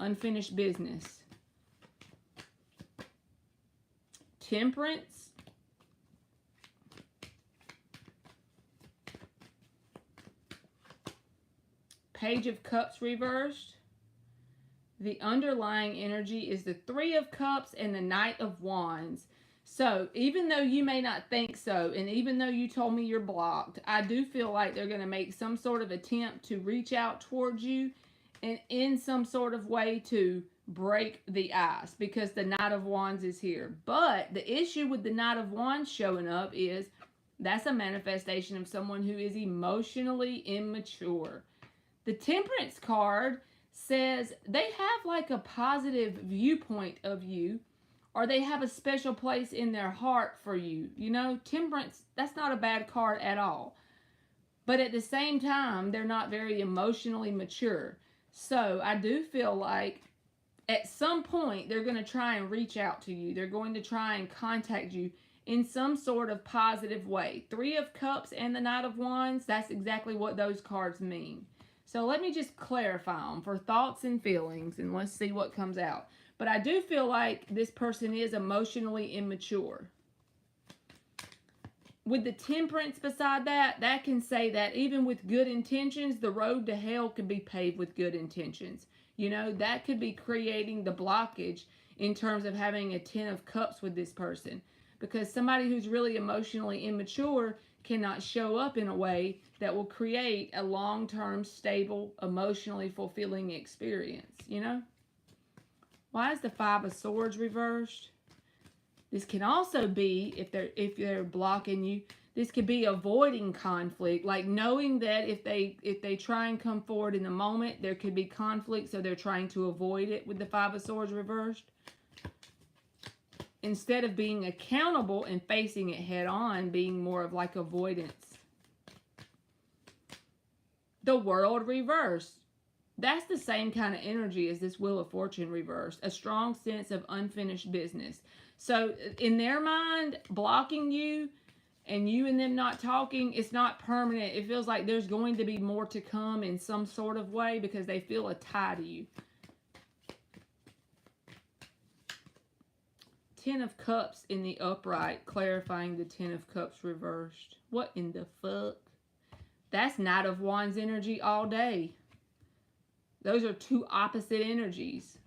Unfinished business. Temperance. Page of Cups reversed. The underlying energy is the Three of Cups and the Knight of Wands. So, even though you may not think so, and even though you told me you're blocked, I do feel like they're going to make some sort of attempt to reach out towards you and in some sort of way to break the ice, because the Knight of Wands is here. But the issue with the Knight of Wands showing up is that's a manifestation of someone who is emotionally immature. The Temperance card says they have like a positive viewpoint of you, or they have a special place in their heart for you. You know, Temperance, that's not a bad card at all. But at the same time, they're not very emotionally mature. So I do feel like at some point, they're going to try and reach out to you. They're going to try and contact you in some sort of positive way. Three of Cups and the Knight of Wands, that's exactly what those cards mean. So let me just clarify them for thoughts and feelings, and let's see what comes out. But I do feel like this person is emotionally immature. With the Temperance beside that, that can say that even with good intentions, the road to hell could be paved with good intentions. You know, that could be creating the blockage in terms of having a Ten of Cups with this person. Because somebody who's really emotionally immature cannot show up in a way that will create a long-term, stable, emotionally fulfilling experience, you know? Why is the Five of Swords reversed? This can also be, if they're blocking you, this could be avoiding conflict, like knowing that if they try and come forward in the moment, there could be conflict, so they're trying to avoid it with the Five of Swords reversed. Instead of being accountable and facing it head on, being more of like avoidance. The World reversed. That's the same kind of energy as this Wheel of Fortune reversed. A strong sense of unfinished business. So in their mind, blocking you and you and them not talking, it's not permanent. It feels like there's going to be more to come in some sort of way because they feel a tie to you. Ten of Cups in the upright, clarifying the Ten of Cups reversed. What in the fuck? That's Knight of Wands energy all day. Those are two opposite energies.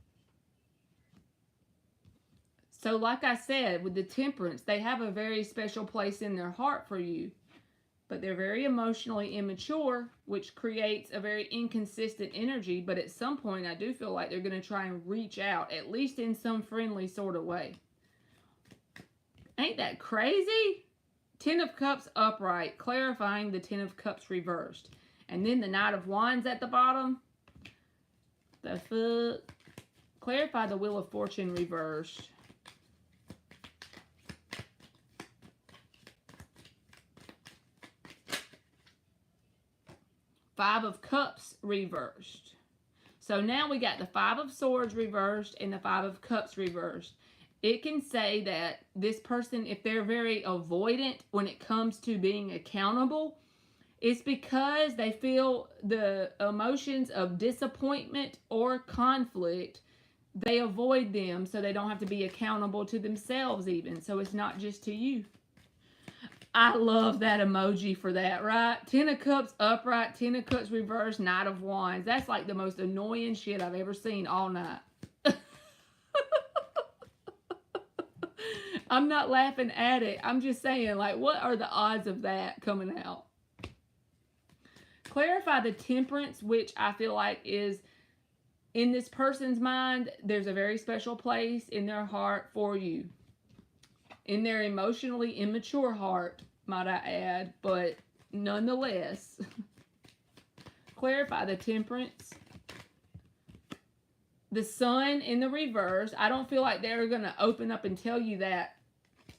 So like I said, with the Temperance, they have a very special place in their heart for you. but they're very emotionally immature, which creates a very inconsistent energy. But at some point, I do feel like they're going to try and reach out, at least in some friendly sort of way. Ain't that crazy? Ten of Cups upright, clarifying the Ten of Cups reversed. And then the Knight of Wands at the bottom. Clarify the Wheel of Fortune reversed. Five of Cups reversed. So now we got the Five of Swords reversed and the Five of Cups reversed. It can say that this person, if they're very avoidant when it comes to being accountable, it's because they feel the emotions of disappointment or conflict. They avoid them so they don't have to be accountable to themselves even. So it's not just to you. I love that emoji for that, right? Ten of Cups upright, Ten of Cups reversed, Knight of Wands. That's like the most annoying shit I've ever seen all night. I'm not laughing at it. I'm just saying, like, what are the odds of that coming out? Clarify the Temperance, which I feel like is in this person's mind. There's a very special place in their heart for you. In their emotionally immature heart, might I add, but nonetheless. Clarify the Temperance. The Sun in the reverse. I don't feel like they're going to open up and tell you that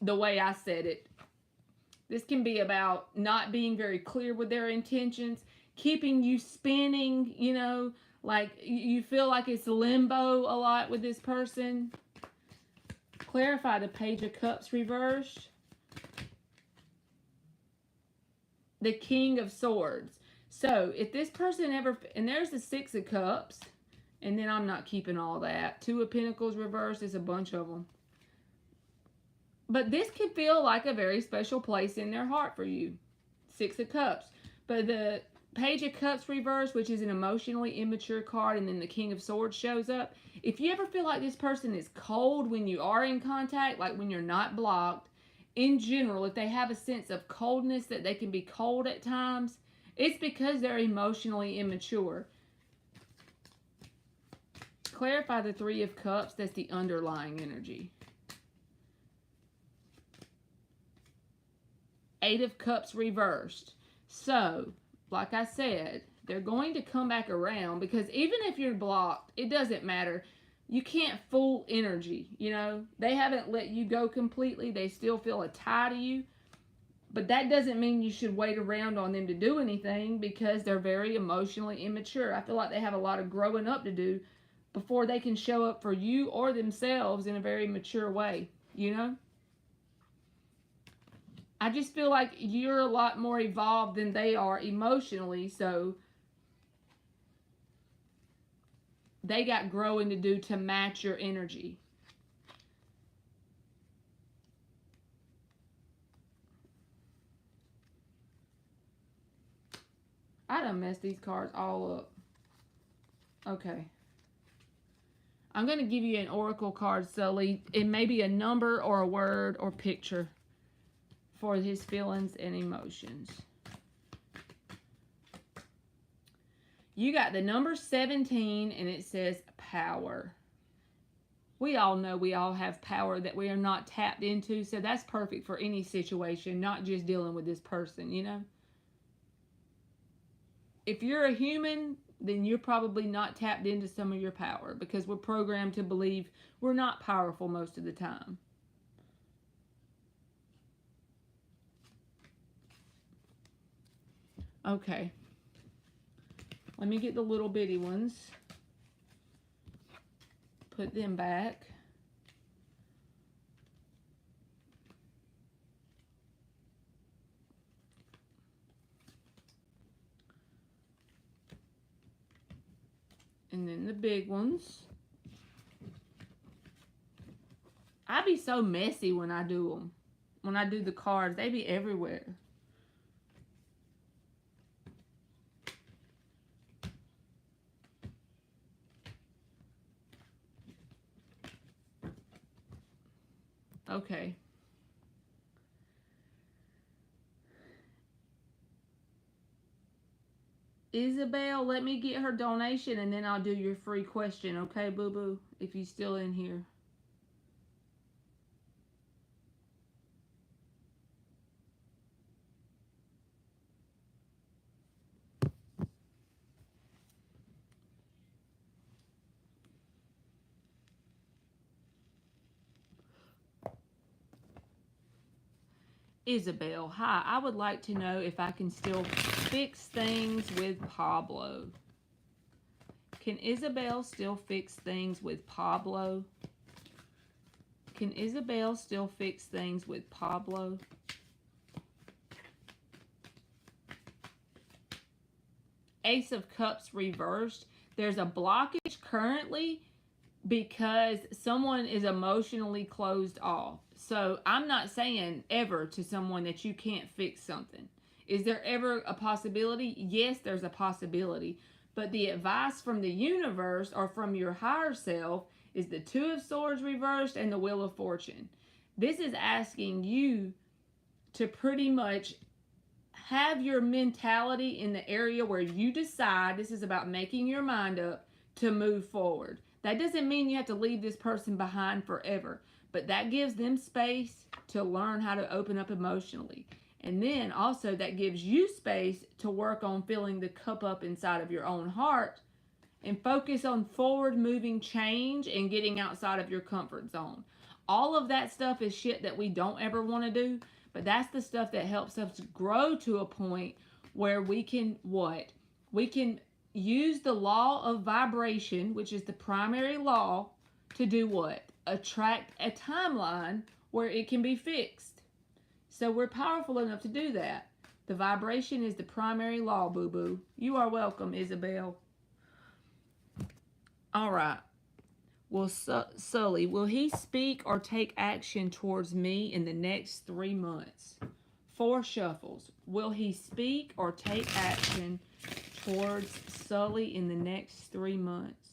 the way I said it. This can be about not being very clear with their intentions, keeping you spinning, you know, like you feel like it's limbo a lot with this person. Clarify the Page of Cups reversed. The King of Swords. So if this person ever, and there's the Six of Cups, and then I'm not keeping all that. Two of Pentacles reversed is a bunch of them. But this could feel like a very special place in their heart for you. Six of Cups. But the Page of Cups reversed, which is an emotionally immature card, and then the King of Swords shows up. If you ever feel like this person is cold when you are in contact, like when you're not blocked, in general, if they have a sense of coldness, that they can be cold at times, it's because they're emotionally immature. Clarify the Three of Cups. That's the underlying energy. Eight of Cups reversed. So, like I said, they're going to come back around, because even if you're blocked, it doesn't matter. You can't fool energy, you know. They haven't let you go completely. They still feel a tie to you. But that doesn't mean you should wait around on them to do anything, because they're very emotionally immature. I feel like they have a lot of growing up to do before they can show up for you or themselves in a very mature way, you know. I just feel like you're a lot more evolved than they are emotionally, so they got growing to do to match your energy. I done messed these cards all up. Okay. I'm going to give you an oracle card, Sully. It may be a number or a word or picture for his feelings and emotions. You got the number 17, and it says power. We all know we all have power that we are not tapped into, so that's perfect for any situation, not just dealing with this person, you know? If you're a human, then you're probably not tapped into some of your power, because we're programmed to believe we're not powerful most of the time. Okay. Let me get the little bitty ones. Put them back. And then the big ones. I be so messy when I do them. When I do the cards, they be everywhere. Okay. Isabel, let me get her donation and then I'll do your free question, okay, boo boo? If you still in here. Isabel, hi. I would like to know if I can still fix things with Pablo. Can Isabel still fix things with Pablo? Can Isabel still fix things with Pablo? Ace of Cups reversed. There's a blockage currently because someone is emotionally closed off. So I'm not saying ever to someone that you can't fix something. Is there ever a possibility? Yes, there's a possibility. But the advice from the universe or from your higher self is the Two of Swords reversed and the Wheel of Fortune. This is asking you to pretty much have your mentality in the area where you decide, this is about making your mind up to move forward. That doesn't mean you have to leave this person behind forever, but that gives them space to learn how to open up emotionally. And then also that gives you space to work on filling the cup up inside of your own heart and focus on forward moving change and getting outside of your comfort zone. All of that stuff is shit that we don't ever want to do, but that's the stuff that helps us grow to a point where we can what? We can use the law of vibration, which is the primary law, to do what? Attract a timeline where it can be fixed. So we're powerful enough to do that. The vibration is the primary law, boo-boo. You are welcome, Isabel. All right. Well, Sully, will he speak or take action towards me in the next 3 months? 4 shuffles. Will he speak or take action towards Sully in the next 3 months?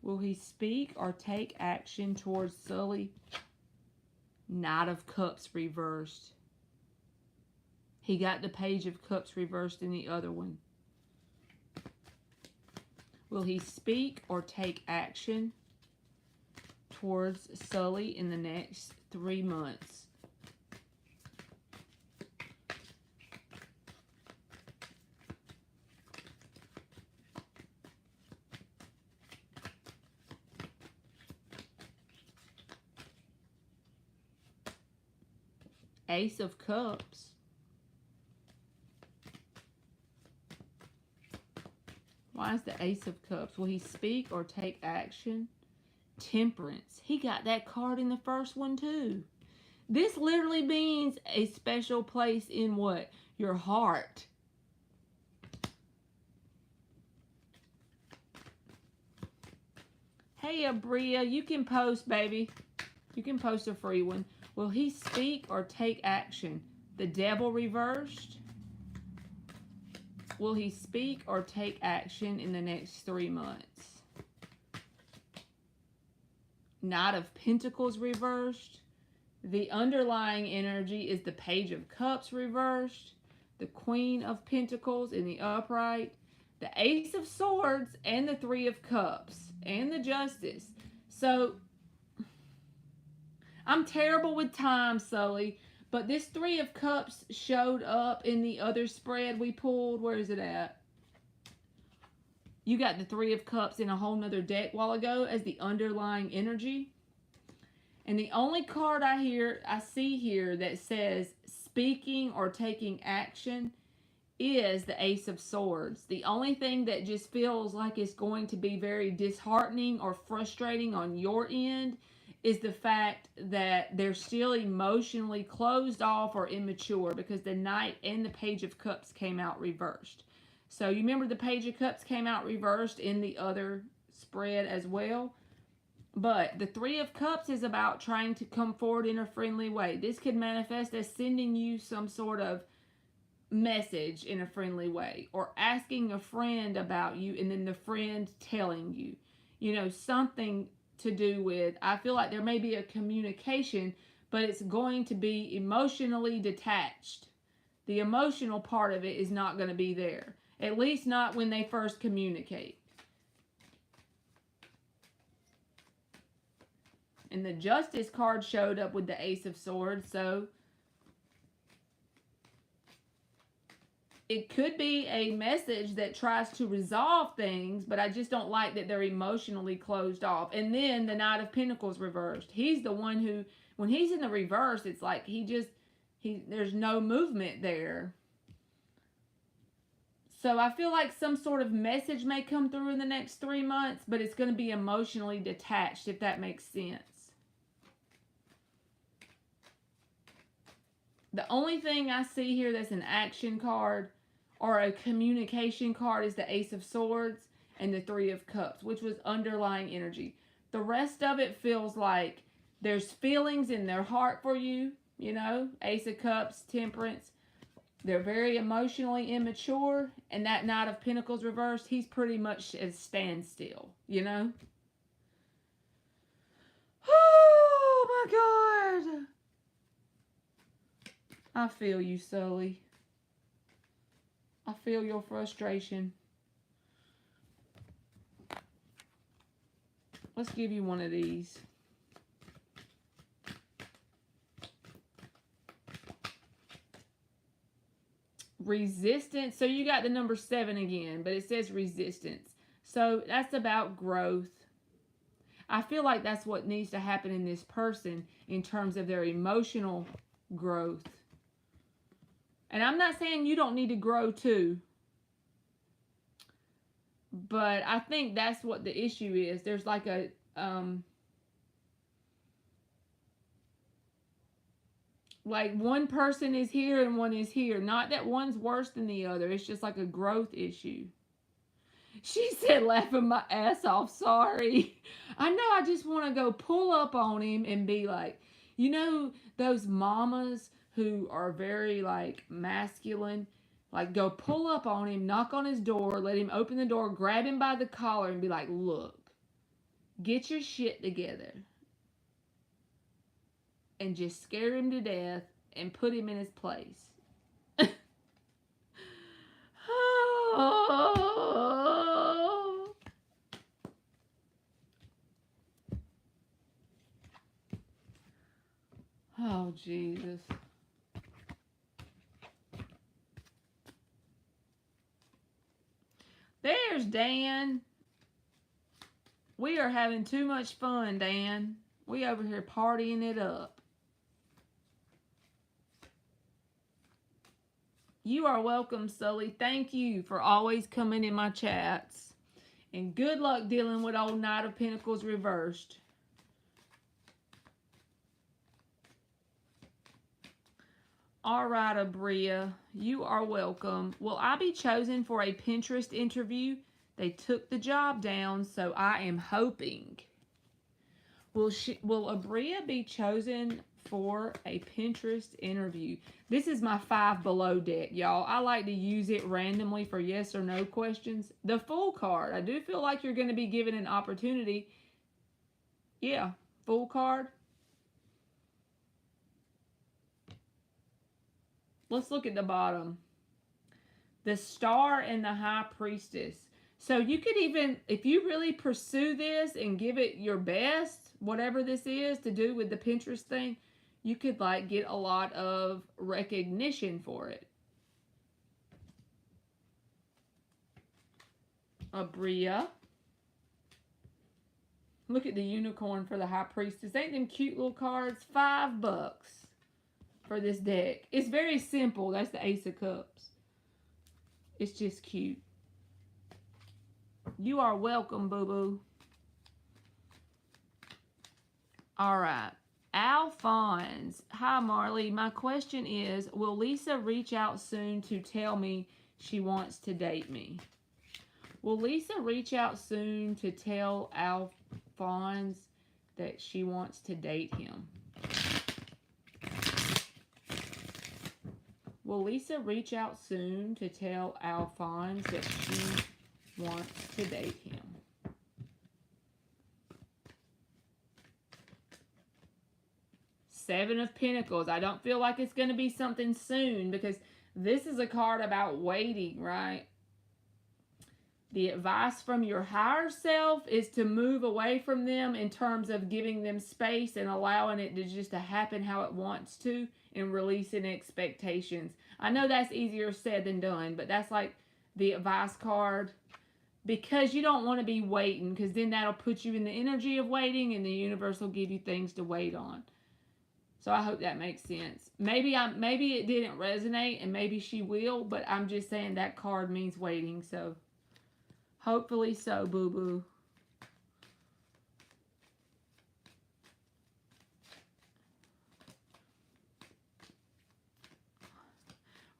Will he speak or take action towards Sully? Knight of Cups reversed. He got the Page of Cups reversed in the other one. Will he speak or take action towards Sully in the next 3 months? Ace of Cups. Why is the Ace of Cups? Will he speak or take action? Temperance. He got that card in the first one too. This literally means a special place in what? Your heart. Hey, Abria, you can post, baby. You can post a free one. Will he speak or take action? The Devil reversed. Will he speak or take action in the next 3 months? Knight of Pentacles reversed. The underlying energy is the Page of Cups reversed. The Queen of Pentacles in the upright. The Ace of Swords and the Three of Cups. And the Justice. So, I'm terrible with time, Sully. But this Three of Cups showed up in the other spread we pulled. Where is it at? You got the Three of Cups in a whole nother deck while ago as the underlying energy. And the only card I see here that says speaking or taking action is the Ace of Swords. The only thing that just feels like it's going to be very disheartening or frustrating on your end is the fact that they're still emotionally closed off or immature, because the Knight and the Page of Cups came out reversed. So you remember the Page of Cups came out reversed in the other spread as well. But the Three of Cups is about trying to come forward in a friendly way. This could manifest as sending you some sort of message in a friendly way, or asking a friend about you and then the friend telling you, you know, something to do with, I feel like there may be a communication, but it's going to be emotionally detached. The emotional part of it is not going to be there, at least not when they first communicate. And the Justice card showed up with the Ace of Swords, so it could be a message that tries to resolve things, but I just don't like that they're emotionally closed off. And then the Knight of Pentacles reversed. He's the one who, when he's in the reverse, it's like there's no movement there. So I feel like some sort of message may come through in the next 3 months, but it's going to be emotionally detached, if that makes sense. The only thing I see here that's an action card or a communication card is the Ace of Swords and the Three of Cups, which was underlying energy. The rest of it feels like there's feelings in their heart for you, you know, Ace of Cups, Temperance. They're very emotionally immature, and that Knight of Pentacles reversed, he's pretty much at standstill, you know? Oh my God! I feel you, Sully. I feel your frustration. Let's give you one of these. Resistance. So you got the number 7 again, but it says resistance. So that's about growth. I feel like that's what needs to happen in this person in terms of their emotional growth. And I'm not saying you don't need to grow too, but I think that's what the issue is. There's like a like one person is here and one is here. Not that one's worse than the other. It's just like a growth issue. She said, laughing my ass off, sorry. I know, I just want to go pull up on him and be like, you know, those mamas who are very like masculine, like go pull up on him, knock on his door, let him open the door, grab him by the collar and be like, look, get your shit together. And just scare him to death and put him in his place. Oh, Jesus. There's Dan. We are having too much fun, Dan. We over here partying it up. You are welcome, Sully. Thank you for always coming in my chats. And good luck dealing with old Knight of Pentacles reversed. All right, Abria, you are welcome. Will I be chosen for a Pinterest interview? They took the job down, so I am hoping. Will Abria be chosen for a Pinterest interview? This is my 5 Below deck, y'all. I like to use it randomly for yes or no questions. The Fool card, I do feel like you're going to be given an opportunity. Yeah, Fool card. Let's look at the bottom. The Star and the High Priestess. So you could even, if you really pursue this and give it your best, whatever this is to do with the Pinterest thing, you could like get a lot of recognition for it. Abria. Look at the unicorn for the High Priestess. Ain't them cute little cards? $5 for this deck. It's very simple. That's the Ace of Cups. It's just cute. You are welcome, boo-boo. All right. Alphonse. Hi, Marley. My question is, will Lisa reach out soon to tell me she wants to date me? Will Lisa reach out soon to tell Alphonse that she wants to date him? Will Lisa reach out soon to tell Alphonse that she wants to date him? Seven of Pentacles. I don't feel like it's going to be something soon because this is a card about waiting, right? The advice from your higher self is to move away from them in terms of giving them space and allowing it to just to happen how it wants to and releasing expectations. I know that's easier said than done, but that's like the advice card because you don't want to be waiting because then that'll put you in the energy of waiting and the universe will give you things to wait on. So I hope that makes sense. Maybe it didn't resonate and maybe she will, but I'm just saying that card means waiting, so hopefully so, boo-boo.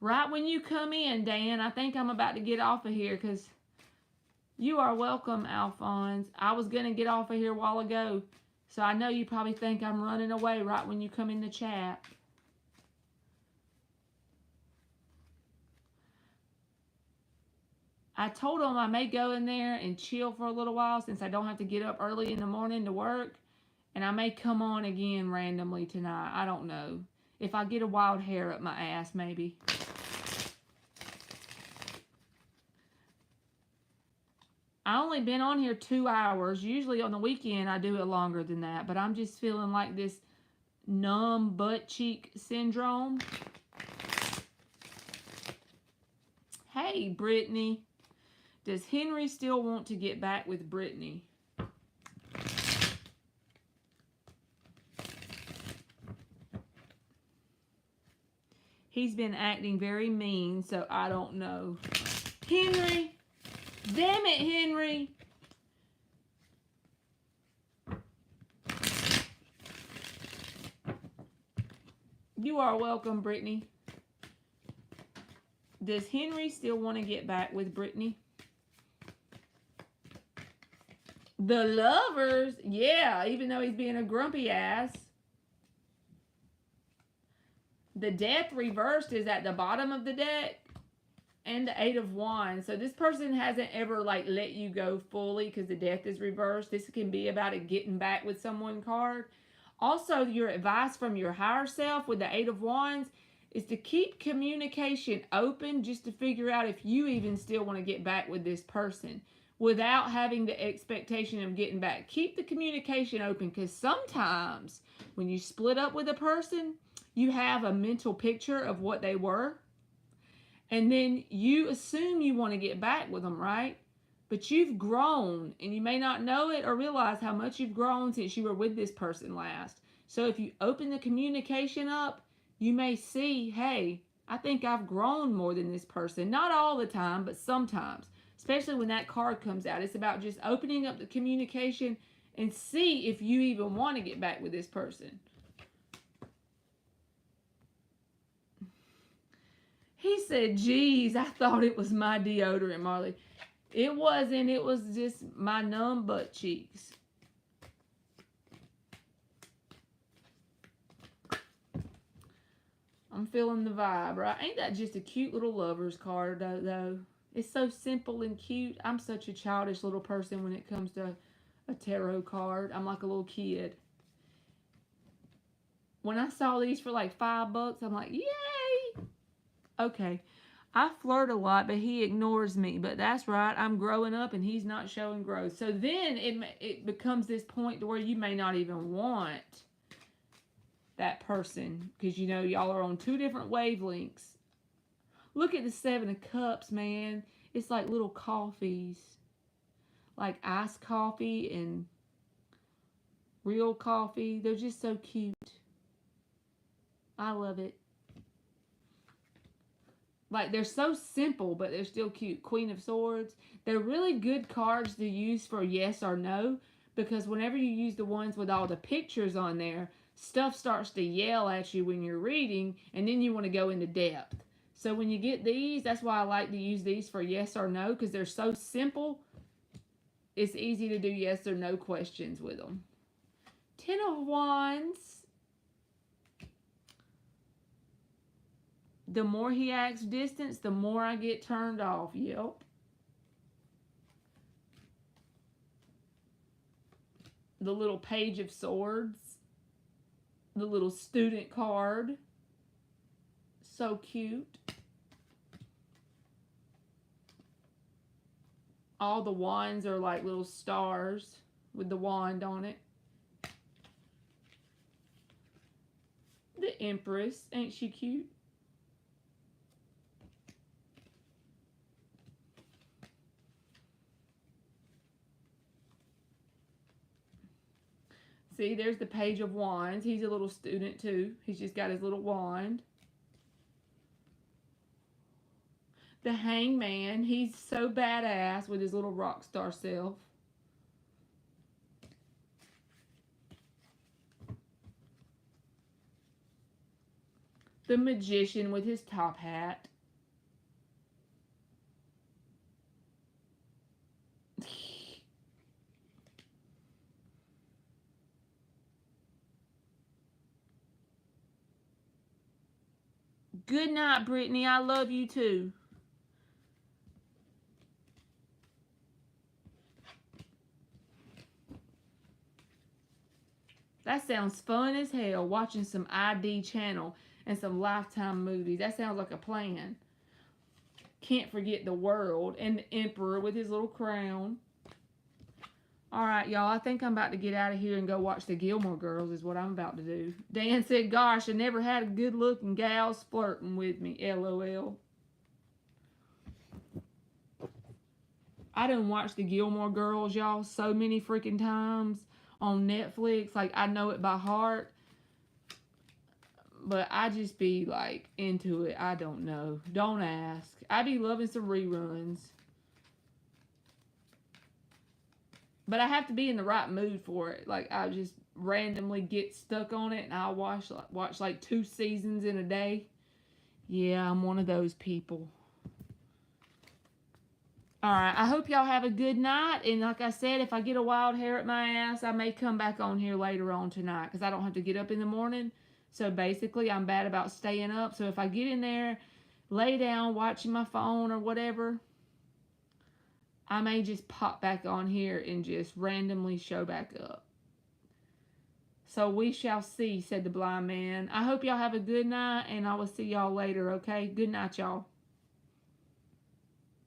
Right when you come in, Dan, I think I'm about to get off of here because you are welcome, Alphonse. I was going to get off of here a while ago, so I know you probably think I'm running away right when you come in the chat. I told him I may go in there and chill for a little while since I don't have to get up early in the morning to work. And I may come on again randomly tonight. I don't know. If I get a wild hair up my ass, maybe. I only been on here 2 hours. Usually on the weekend I do it longer than that. But I'm just feeling like this numb butt cheek syndrome. Hey, Brittany. Does Henry still want to get back with Brittany? He's been acting very mean, so I don't know. Henry! Damn it, Henry! You are welcome, Brittany. Does Henry still want to get back with Brittany? The Lovers? Yeah, even though he's being a grumpy ass. The Death reversed is at the bottom of the deck. And the Eight of Wands. So this person hasn't ever like let you go fully because the Death is reversed. This can be about a getting back with someone card. Also, your advice from your higher self with the Eight of Wands is to keep communication open just to figure out if you even still want to get back with this person without having the expectation of getting back. Keep the communication open because sometimes when you split up with a person, you have a mental picture of what they were. And then you assume you want to get back with them, right? But you've grown, and you may not know it or realize how much you've grown since you were with this person last. So if you open the communication up, you may see, hey, I think I've grown more than this person. Not all the time, but sometimes. Especially when that card comes out. It's about just opening up the communication and see if you even want to get back with this person. He said, geez, I thought it was my deodorant, Marley. It wasn't. It was just my numb butt cheeks. I'm feeling the vibe, right? Ain't that just a cute little lover's card, though? It's so simple and cute. I'm such a childish little person when it comes to a tarot card. I'm like a little kid. When I saw these for like $5, I'm like, yay! Okay, I flirt a lot, but he ignores me. But that's right, I'm growing up and he's not showing growth. So then it becomes this point to where you may not even want that person because, you know, y'all are on two different wavelengths. Look at the Seven of Cups, man. It's like little coffees. Like iced coffee and real coffee. They're just so cute. I love it. Like, they're so simple, but they're still cute. Queen of Swords. They're really good cards to use for yes or no. because whenever you use the ones with all the pictures on there, stuff starts to yell at you when you're reading, and then you want to go into depth. So when you get these, that's why I like to use these for yes or no, because they're so simple. It's easy to do yes or no questions with them. 10 of Wands. The more he acts distant, the more I get turned off. Yep. The little Page of Swords. The little student card. So cute. All the wands are like little stars with the wand on it. The Empress. Ain't she cute? See, there's the Page of Wands. He's a little student too. He's just got his little wand. The Hangman. He's so badass with his little rock star self. The Magician with his top hat. Good night, Brittany. I love you too. That sounds fun as hell, watching some ID channel and some Lifetime movies. That sounds like a plan. Can't forget the World and the Emperor with his little crown. Alright, y'all, I think I'm about to get out of here and go watch the Gilmore Girls is what I'm about to do. Dan said, gosh, I never had a good-looking gals flirting with me. LOL. I done watched the Gilmore Girls, y'all, so many freaking times on Netflix. Like, I know it by heart. But I just be, like, into it. I don't know. Don't ask. I be loving some reruns. But I have to be in the right mood for it. Like, I just randomly get stuck on it and I'll watch like 2 seasons in a day. Yeah, I'm one of those people. Alright, I hope y'all have a good night. And like I said, if I get a wild hair at my ass, I may come back on here later on tonight. Because I don't have to get up in the morning. So basically, I'm bad about staying up. So if I get in there, lay down, watching my phone or whatever, I may just pop back on here and just randomly show back up. So we shall see, said the blind man. I hope y'all have a good night, and I will see y'all later, okay? Good night, y'all.